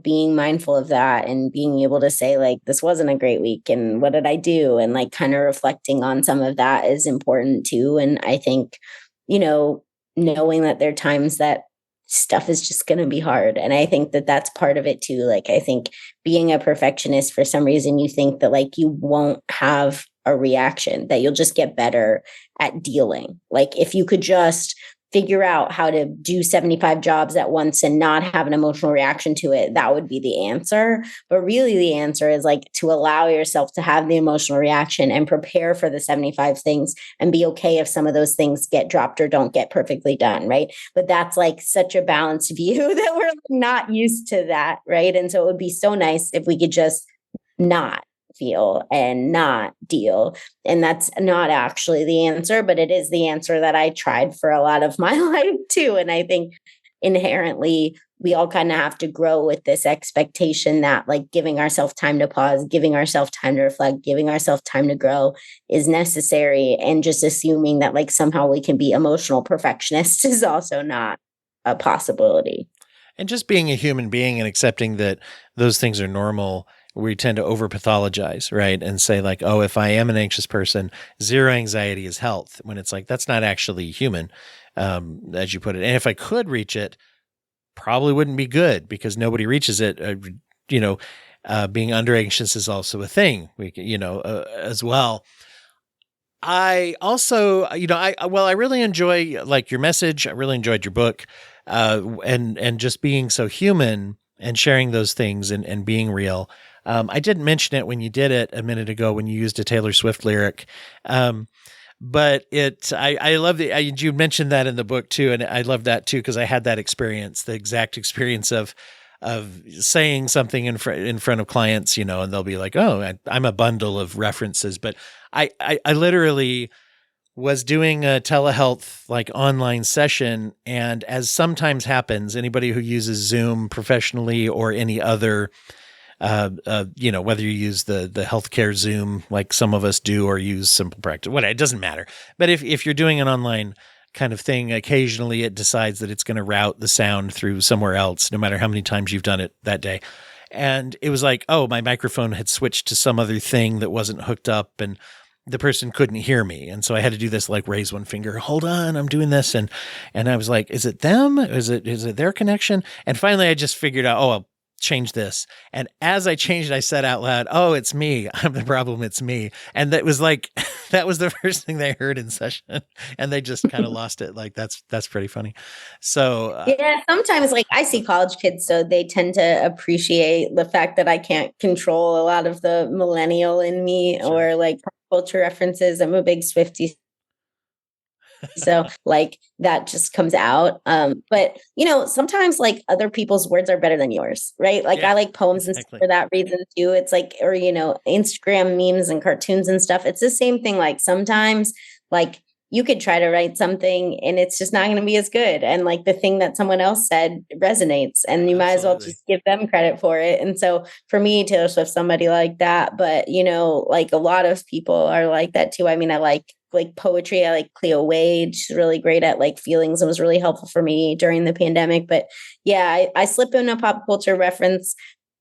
being mindful of that and being able to say like, this wasn't a great week and what did I do? And like kind of reflecting on some of that is important too. And I think, knowing that there are times that stuff is just going to be hard. And I think that that's part of it too. Like, I think being a perfectionist, for some reason, you think that like you won't have a reaction, that you'll just get better at dealing. Like if you could just figure out how to do 75 jobs at once and not have an emotional reaction to it, that would be the answer. But really the answer is like to allow yourself to have the emotional reaction and prepare for the 75 things and be okay if some of those things get dropped or don't get perfectly done, right? But that's like such a balanced view that we're not used to that, right? And so it would be so nice if we could just not feel and not deal. And that's not actually the answer, but it is the answer that I tried for a lot of my life too. And I think inherently we all kind of have to grow with this expectation that like giving ourselves time to pause, giving ourselves time to reflect, giving ourselves time to grow is necessary. And just assuming that like somehow we can be emotional perfectionists is also not a possibility. And just being a human being and accepting that those things are normal. We tend to over pathologize, right? And say like, oh, if I am an anxious person, zero anxiety is health, when it's like, that's not actually human, as you put it. And if I could reach it, probably wouldn't be good because nobody reaches it. Being under anxious is also a thing, as well. I also, I really enjoy like your message. I really enjoyed your book, and just being so human and sharing those things and being real. I didn't mention it when you did it a minute ago when you used a Taylor Swift lyric. But I love you mentioned that in the book too. And I love that too, because I had that experience, the exact experience of saying something in front of clients, and they'll be like, oh, I'm a bundle of references. But I literally was doing a telehealth like online session. And as sometimes happens, anybody who uses Zoom professionally or any other whether you use the healthcare Zoom like some of us do or use Simple Practice, whatever, it doesn't matter. But if you're doing an online kind of thing, occasionally it decides that it's going to route the sound through somewhere else, no matter how many times you've done it that day. And it was like, oh, my microphone had switched to some other thing that wasn't hooked up, and the person couldn't hear me. And so I had to do this, like raise one finger, hold on, I'm doing this. And I was like, is it them? Is it their connection? And finally I just figured out, oh, I'll change this. And as I changed it, I said out loud, oh, it's me. I'm the problem. It's me. And that was like, that was the first thing they heard in session. And they just kind of lost it. Like, that's pretty funny. So yeah, sometimes like I see college kids, so they tend to appreciate the fact that I can't control a lot of the millennial in me, sure, or like culture references. I'm a big Swiftie. So like that just comes out. But sometimes like other people's words are better than yours, right? Like I like poems and stuff for that reason too. It's like, or, Instagram memes and cartoons and stuff. It's the same thing. Like sometimes like you could try to write something and it's just not going to be as good. And like the thing that someone else said resonates, and you might as well just give them credit for it. And so for me, Taylor Swift, somebody like that, but like a lot of people are like that too. I mean, I like poetry. I like Cleo Wade. She's really great at like feelings and was really helpful for me during the pandemic. But yeah, I slip in a pop culture reference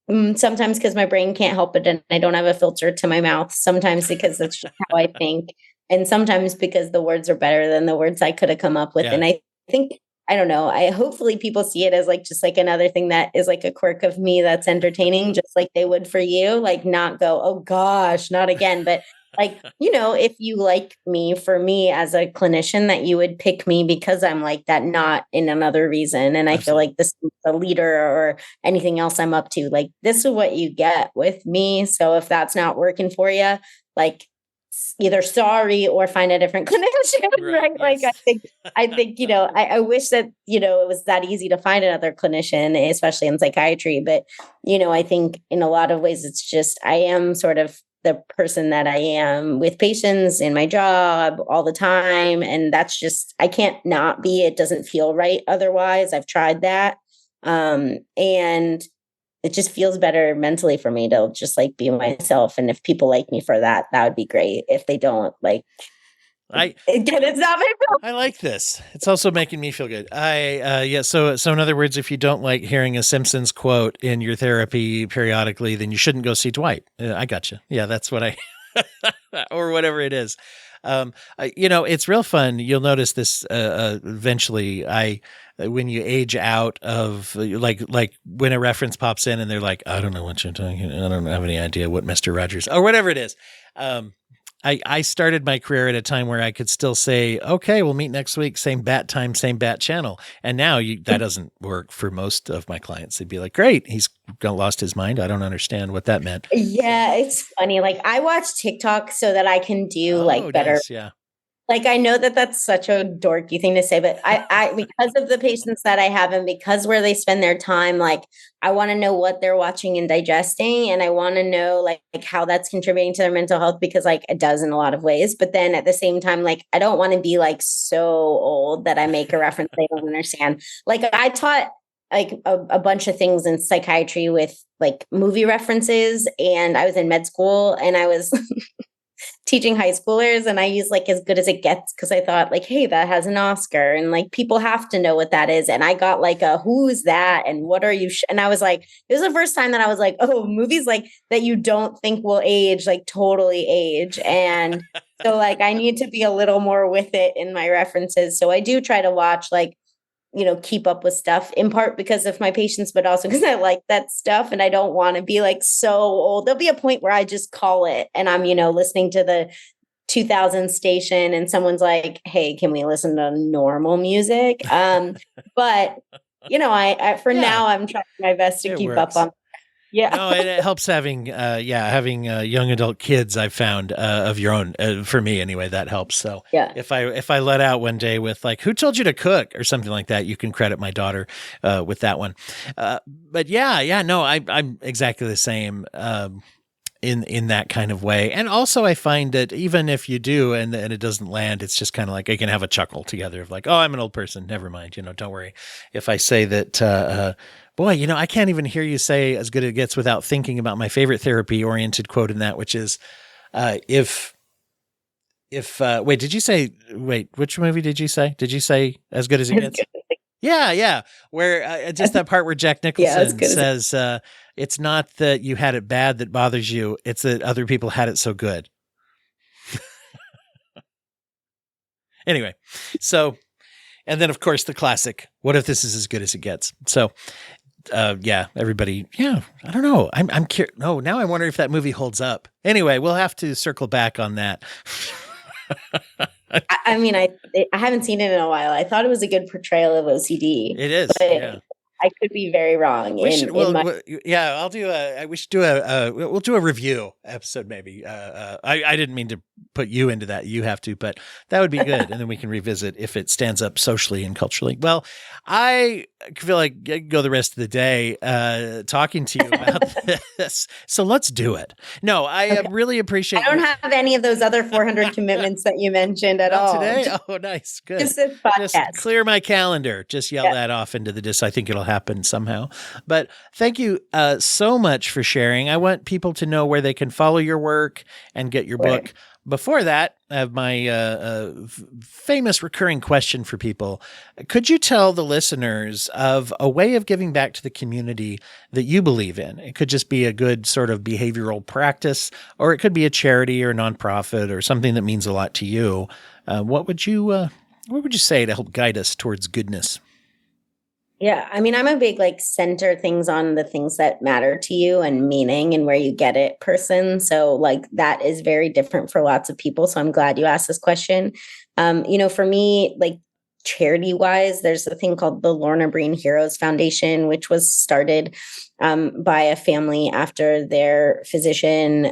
sometimes because my brain can't help it and I don't have a filter to my mouth. Sometimes because that's just how I think. And sometimes because the words are better than the words I could have come up with. Yeah. And I think, I don't know, hopefully people see it as like, just like another thing that is like a quirk of me that's entertaining, just like they would for you, like not go, oh gosh, not again. But like, if you like me, for me as a clinician, that you would pick me because I'm like that, not in another reason. And I feel like this is a leader or anything else I'm up to. Like, this is what you get with me. So if that's not working for you, like either sorry or find a different clinician. Right? Yes. Like, I think, I wish that, it was that easy to find another clinician, especially in psychiatry. But, I think in a lot of ways, it's just, I am sort of the person that I am with patients in my job all the time. And that's just, I can't not be, it doesn't feel right otherwise. I've tried that. And it just feels better mentally for me to just like be myself. And if people like me for that, that would be great. If they don't, like, it's not my fault. I like this. It's also making me feel good. So in other words, if you don't like hearing a Simpsons quote in your therapy periodically, then you shouldn't go see Dwight. I gotcha. Yeah, that's what I, or whatever it is. It's real fun. You'll notice this eventually. When you age out of like when a reference pops in and they're like, I don't know what you're talking. I don't have any idea what Mr. Rogers or whatever it is. I started my career at a time where I could still say, okay, we'll meet next week, same bat time, same bat channel. And now that doesn't work for most of my clients. They'd be like, great, he's lost his mind. I don't understand what that meant. Yeah, it's funny. Like I watch TikTok so that I can do better. Nice, yeah. Like, I know that that's such a dorky thing to say, but I because of the patients that I have and because where they spend their time, like, I want to know what they're watching and digesting. And I want to know like how that's contributing to their mental health, because like it does in a lot of ways. But then at the same time, like, I don't want to be like so old that I make a reference they don't understand. Like I taught like a bunch of things in psychiatry with like movie references, and I was in med school and I was teaching high schoolers, and I used like As Good as It Gets because I thought like, hey, that has an Oscar and like people have to know what that is. And I got like a who's that and what are you and I was like, it was the first time that I was like, oh, movies like that you don't think will age, like totally age. And so like I need to be a little more with it in my references. So I do try to watch like, keep up with stuff, in part because of my patients, but also because I like that stuff and I don't want to be like so old. There'll be a point where I just call it and I'm, listening to the 2000 station and someone's like, hey, can we listen to normal music? But I for now I'm trying my best to keep up on. Yeah. No, it helps having young adult kids. I've found of your own for me anyway. That helps. So yeah, if I let out one day with like, who told you to cook or something like that, you can credit my daughter with that one. But no, I'm exactly the same. In that kind of way. And also I find that even if you do and it doesn't land, it's just kind of like I can have a chuckle together of like, oh, I'm an old person. Never mind. Don't worry. If I say that, boy, I can't even hear you say as good as it gets without thinking about my favorite therapy oriented quote in that, which is, if wait, which movie did you say? Did you say As Good as It Gets? Yeah. Where just that part where Jack Nicholson says, it's not that you had it bad that bothers you. It's that other people had it so good. Anyway, so, and then of course the classic, what if this is as good as it gets? So, everybody, I don't know. I'm curious. No, now I wonder if that movie holds up. Anyway, we'll have to circle back on that. I mean, I haven't seen it in a while. I thought it was a good portrayal of OCD. It is. Yeah. I could be very wrong. We should do we'll do a review episode maybe. I didn't mean to put you into that. You have to, but that would be good. And then we can revisit if it stands up socially and culturally. Well, I feel like I could go the rest of the day talking to you about this. So let's do it. No, I really appreciate I don't have any of those other 400 commitments that you mentioned at all. Today? Oh, nice. Good. Just this podcast. Just clear my calendar. Just yell that off into the I think it'll happen somehow. But thank you so much for sharing. I want people to know where they can follow your work and get your book. Before that, I have my famous recurring question for people. Could you tell the listeners of a way of giving back to the community that you believe in? It could just be a good sort of behavioral practice, or it could be a charity or a nonprofit or something that means a lot to you. What would you say to help guide us towards goodness? Yeah. I mean, I'm a big center things on the things that matter to you and meaning and where you get it person. So that is very different for lots of people. So I'm glad you asked this question. For me, charity wise, there's a thing called the Lorna Breen Heroes Foundation, which was started by a family after their physician,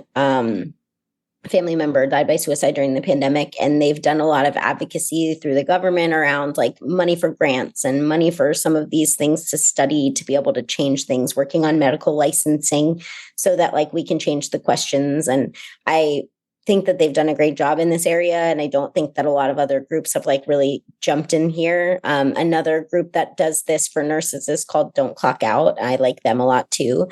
family member died by suicide during the pandemic. And they've done a lot of advocacy through the government around money for grants and money for some of these things to study, to be able to change things, working on medical licensing so that we can change the questions. And I think that they've done a great job in this area. And I don't think that a lot of other groups have really jumped in here. Another group that does this for nurses is called Don't Clock Out. I like them a lot too.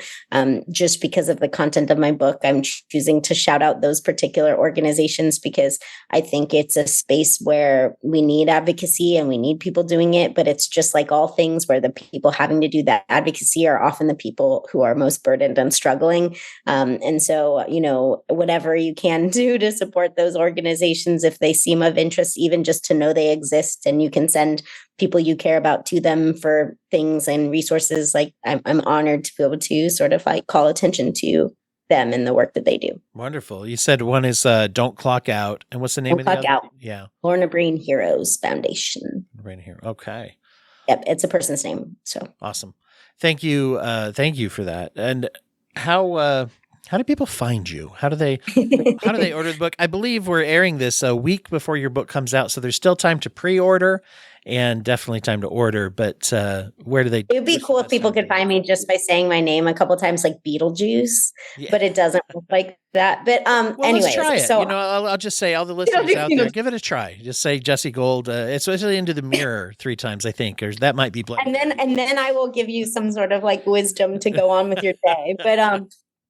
Just because of the content of my book, I'm choosing to shout out those particular organizations because I think it's a space where we need advocacy and we need people doing it. But it's just like all things where the people having to do that advocacy are often the people who are most burdened and struggling. And so, whatever you can do to support those organizations if they seem of interest, even just to know they exist, and you can send people you care about to them for things and resources. I'm honored to be able to sort of call attention to them and the work that they do. Wonderful. You said one is Don't Clock Out, and what's the name of the other? Out. Yeah, Lorna Breen Heroes Foundation. Right here. Okay. Yep, it's a person's name. So awesome. Thank you for that. And how do people find you? How do they order the book? I believe we're airing this a week before your book comes out, so there's still time to pre-order and definitely time to order. But where do they? It would be cool if people could find me just by saying my name a couple times, like Beetlejuice, but it doesn't look like that. But anyways, let's try it. So I'll just say, all the listeners out there, give it a try. Just say Jessi Gold, especially into the mirror 3 times, I think, or that might be. And then I will give you some sort of wisdom to go on with your day. But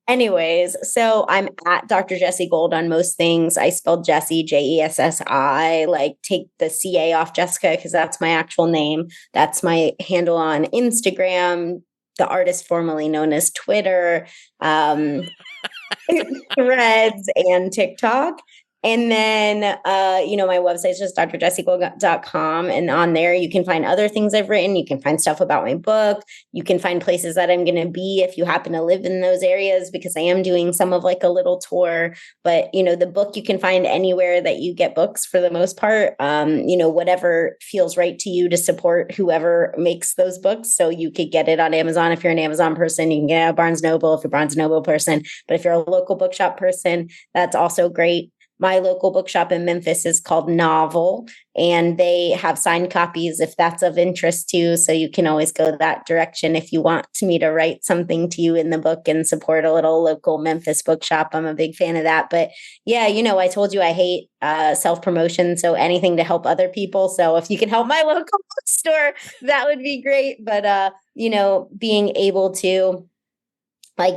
anyways, so I'm at Dr. Jessi Gold on most things. I spelled Jessi, Jessi, take the CA off Jessica because that's my actual name. That's my handle on Instagram, the artist formerly known as Twitter, Threads, and TikTok. And then, my website is just drjessigold.com. And on there, you can find other things I've written. You can find stuff about my book. You can find places that I'm going to be if you happen to live in those areas, because I am doing some of like a little tour. But, the book you can find anywhere that you get books for the most part, whatever feels right to you to support whoever makes those books. So you could get it on Amazon if you're an Amazon person. You can get it at Barnes Noble if you're a Barnes Noble person. But if you're a local bookshop person, that's also great. My local bookshop in Memphis is called Novel, and they have signed copies if that's of interest to you. So you can always go that direction if you want me to write something to you in the book and support a little local Memphis bookshop. I'm a big fan of that. But yeah, I told you I hate self-promotion. So anything to help other people. So if you can help my local bookstore, that would be great. But, being able to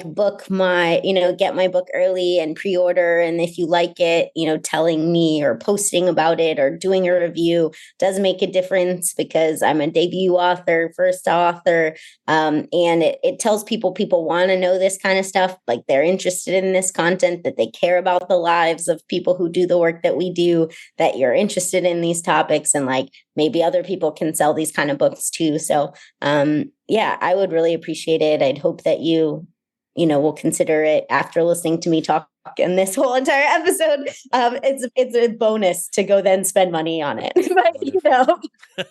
book my, get my book early and pre-order. And if you like it, telling me or posting about it or doing a review does make a difference, because I'm a debut author, first author. And it tells people want to know this kind of stuff. Like they're interested in this content, that they care about the lives of people who do the work that we do, that you're interested in these topics, and maybe other people can sell these kind of books too. So, yeah, I would really appreciate it. I'd hope that we'll consider it after listening to me talk in this whole entire episode. It's a bonus to go then spend money on it. But,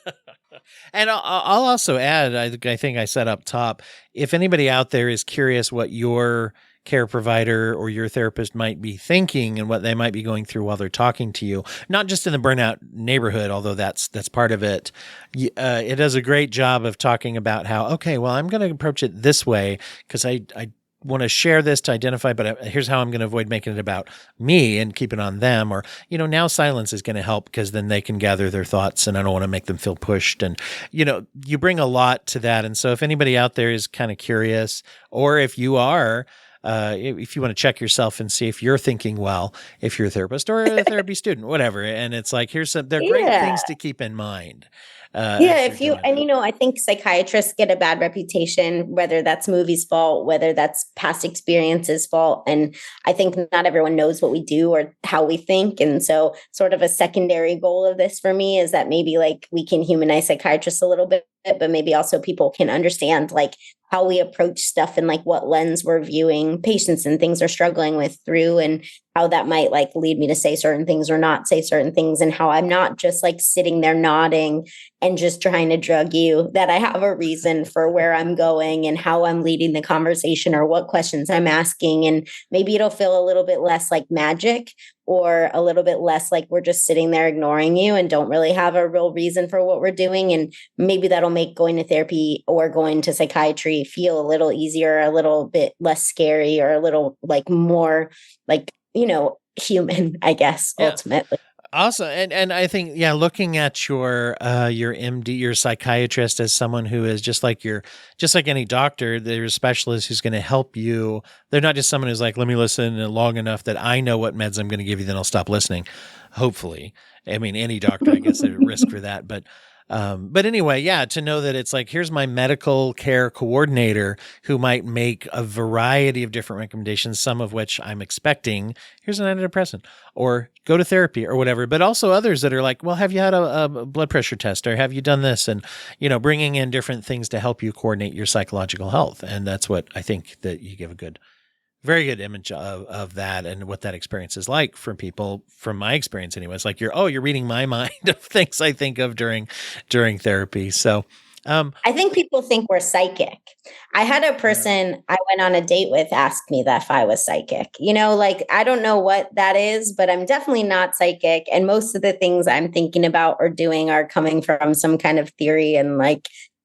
And I'll also add, I think I said up top, if anybody out there is curious what your care provider or your therapist might be thinking and what they might be going through while they're talking to you, not just in the burnout neighborhood, although that's part of it. It does a great job of talking about how, okay, well, I'm going to approach it this way because I want to share this to identify, but here's how I'm going to avoid making it about me and keep it on them. Or, now silence is going to help because then they can gather their thoughts and I don't want to make them feel pushed. And, you bring a lot to that. And so if anybody out there is kind of curious, or if you are, if you want to check yourself and see if you're thinking well, if you're a therapist or a therapy student, whatever. And it's like, they're great things to keep in mind. I think psychiatrists get a bad reputation, whether that's movies' fault, whether that's past experiences' fault. And I think not everyone knows what we do or how we think. And so sort of a secondary goal of this for me is that maybe we can humanize psychiatrists a little bit, but maybe also people can understand how we approach stuff and what lens we're viewing patients and things they're struggling with through, and how that might lead me to say certain things or not say certain things, and how I'm not just sitting there nodding and just trying to drug you, that I have a reason for where I'm going and how I'm leading the conversation or what questions I'm asking. And maybe it'll feel a little bit less like magic, or a little bit less like we're just sitting there ignoring you and don't really have a real reason for what we're doing. And maybe that'll make going to therapy or going to psychiatry feel a little easier, a little bit less scary, or a little more human, I guess, ultimately. Awesome. And I think, looking at your MD, your psychiatrist, as someone who is just like any doctor, they're a specialist who's going to help you. They're not just someone who's let me listen long enough that I know what meds I'm going to give you, then I'll stop listening. Hopefully. I mean, any doctor, I guess, there's a risk for that. But anyway, to know that it's here's my medical care coordinator who might make a variety of different recommendations, some of which I'm expecting. Here's an antidepressant, or go to therapy or whatever, but also others that are well, have you had a blood pressure test, or have you done this? And, bringing in different things to help you coordinate your psychological health. And that's what I think that you give a very good image of that, and what that experience is like for people, from my experience anyway. It's you're reading my mind of things I think of during therapy. So I think people think we're psychic. I had a person I went on a date with ask me that if I was psychic. I don't know what that is, but I'm definitely not psychic. And most of the things I'm thinking about or doing are coming from some kind of theory and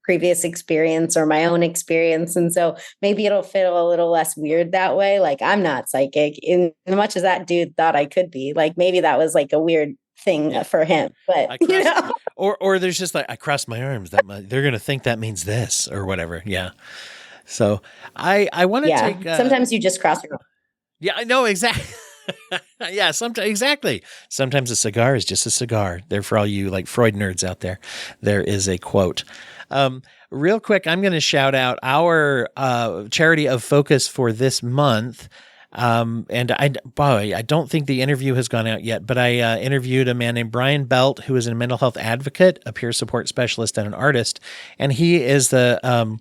previous experience or my own experience. And so maybe it'll feel a little less weird that way. I'm not psychic, in as much as that dude thought I could be. Maybe that was a weird thing for him, but or there's just I crossed my arms, that they're going to think that means this or whatever. Yeah. So I want to take, sometimes you just cross your arms. Yeah, I know. Exactly. Yeah, sometimes, exactly. Sometimes a cigar is just a cigar. There, for all you Freud nerds out there, there is a quote. Real quick, I'm going to shout out our charity of focus for this month. And I don't think the interview has gone out yet, but I interviewed a man named Brian Belt, who is a mental health advocate, a peer support specialist, and an artist. And he is the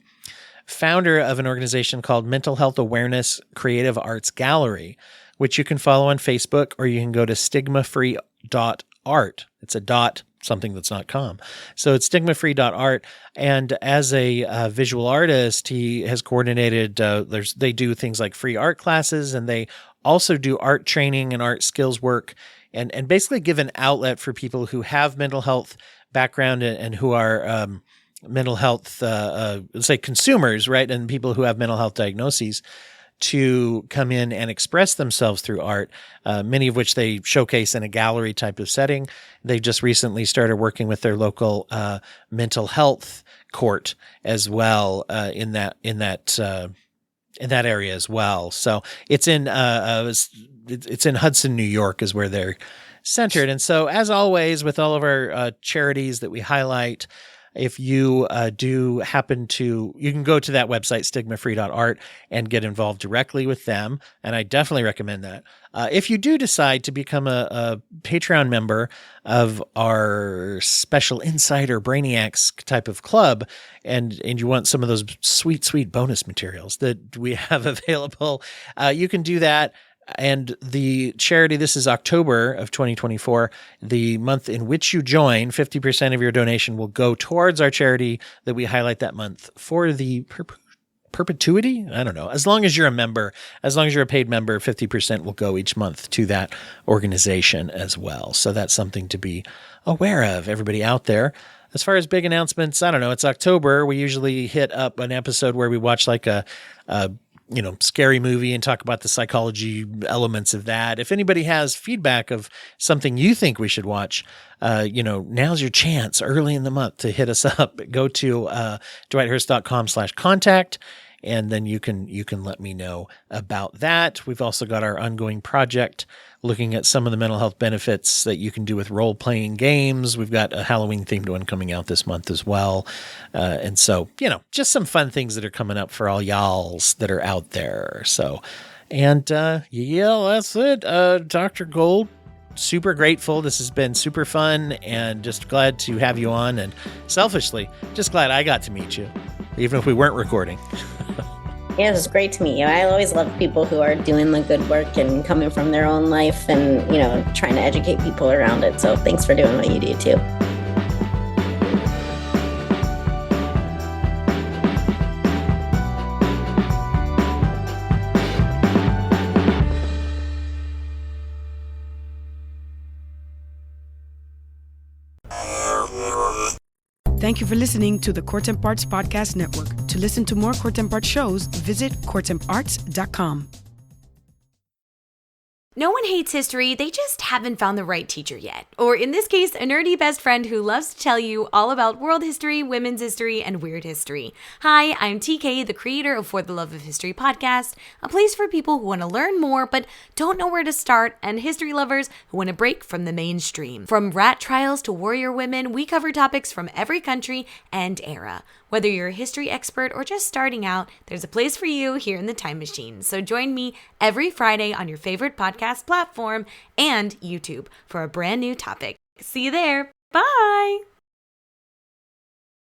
founder of an organization called Mental Health Awareness Creative Arts Gallery, which you can follow on Facebook, or you can go to stigmafree.art. It's a dot, something that's not com. So it's stigmafree.art. And as a visual artist, he has coordinated, they do things like free art classes, and they also do art training and art skills work, and basically give an outlet for people who have mental health background and who are mental health, let's say consumers, right? And people who have mental health diagnoses to come in and express themselves through art, many of which they showcase in a gallery type of setting. They just recently started working with their local mental health court as well in that area as well. So it's in Hudson, New York is where they're centered. And so, as always, with all of our charities that we highlight, if you do happen to, you can go to that website, stigmafree.art, and get involved directly with them. And I definitely recommend that. If you do decide to become a Patreon member of our special Insider Brainiacs type of club, and you want some of those sweet, sweet bonus materials that we have available, you can do that. And the charity, this is October of 2024, the month in which you join, 50% of your donation will go towards our charity that we highlight that month for the perpetuity. I don't know. As long as you're a member, as long as you're a paid member, 50% will go each month to that organization as well. So that's something to be aware of, everybody out there. As far as big announcements, I don't know. It's October. We usually hit up an episode where we watch like a scary movie and talk about the psychology elements of that. If anybody has feedback of something you think we should watch, now's your chance early in the month to hit us up. Go to dwighthurst.com/contact. And then you can let me know about that. We've also got our ongoing project looking at some of the mental health benefits that you can do with role-playing games. We've got a Halloween-themed one coming out this month as well. And so, just some fun things that are coming up for all y'alls that are out there. So, and that's it. Dr. Gold, super grateful. This has been super fun and just glad to have you on. And selfishly, just glad I got to meet you, even if we weren't recording. Yeah, it was great to meet you. I always love people who are doing the good work and coming from their own life and, trying to educate people around it. So thanks for doing what you do too. Thank you for listening to the Courtemp Arts Podcast Network. To listen to more Courtemp Arts shows, visit courtemparts.com. No one hates history, they just haven't found the right teacher yet. Or in this case, a nerdy best friend who loves to tell you all about world history, women's history, and weird history. Hi, I'm TK, the creator of For the Love of History podcast, a place for people who want to learn more but don't know where to start, and history lovers who want to break from the mainstream. From rat trials to warrior women, we cover topics from every country and era. Whether you're a history expert or just starting out, there's a place for you here in the Time Machine. So join me every Friday on your favorite podcast platform and YouTube for a brand new topic. See you there. Bye.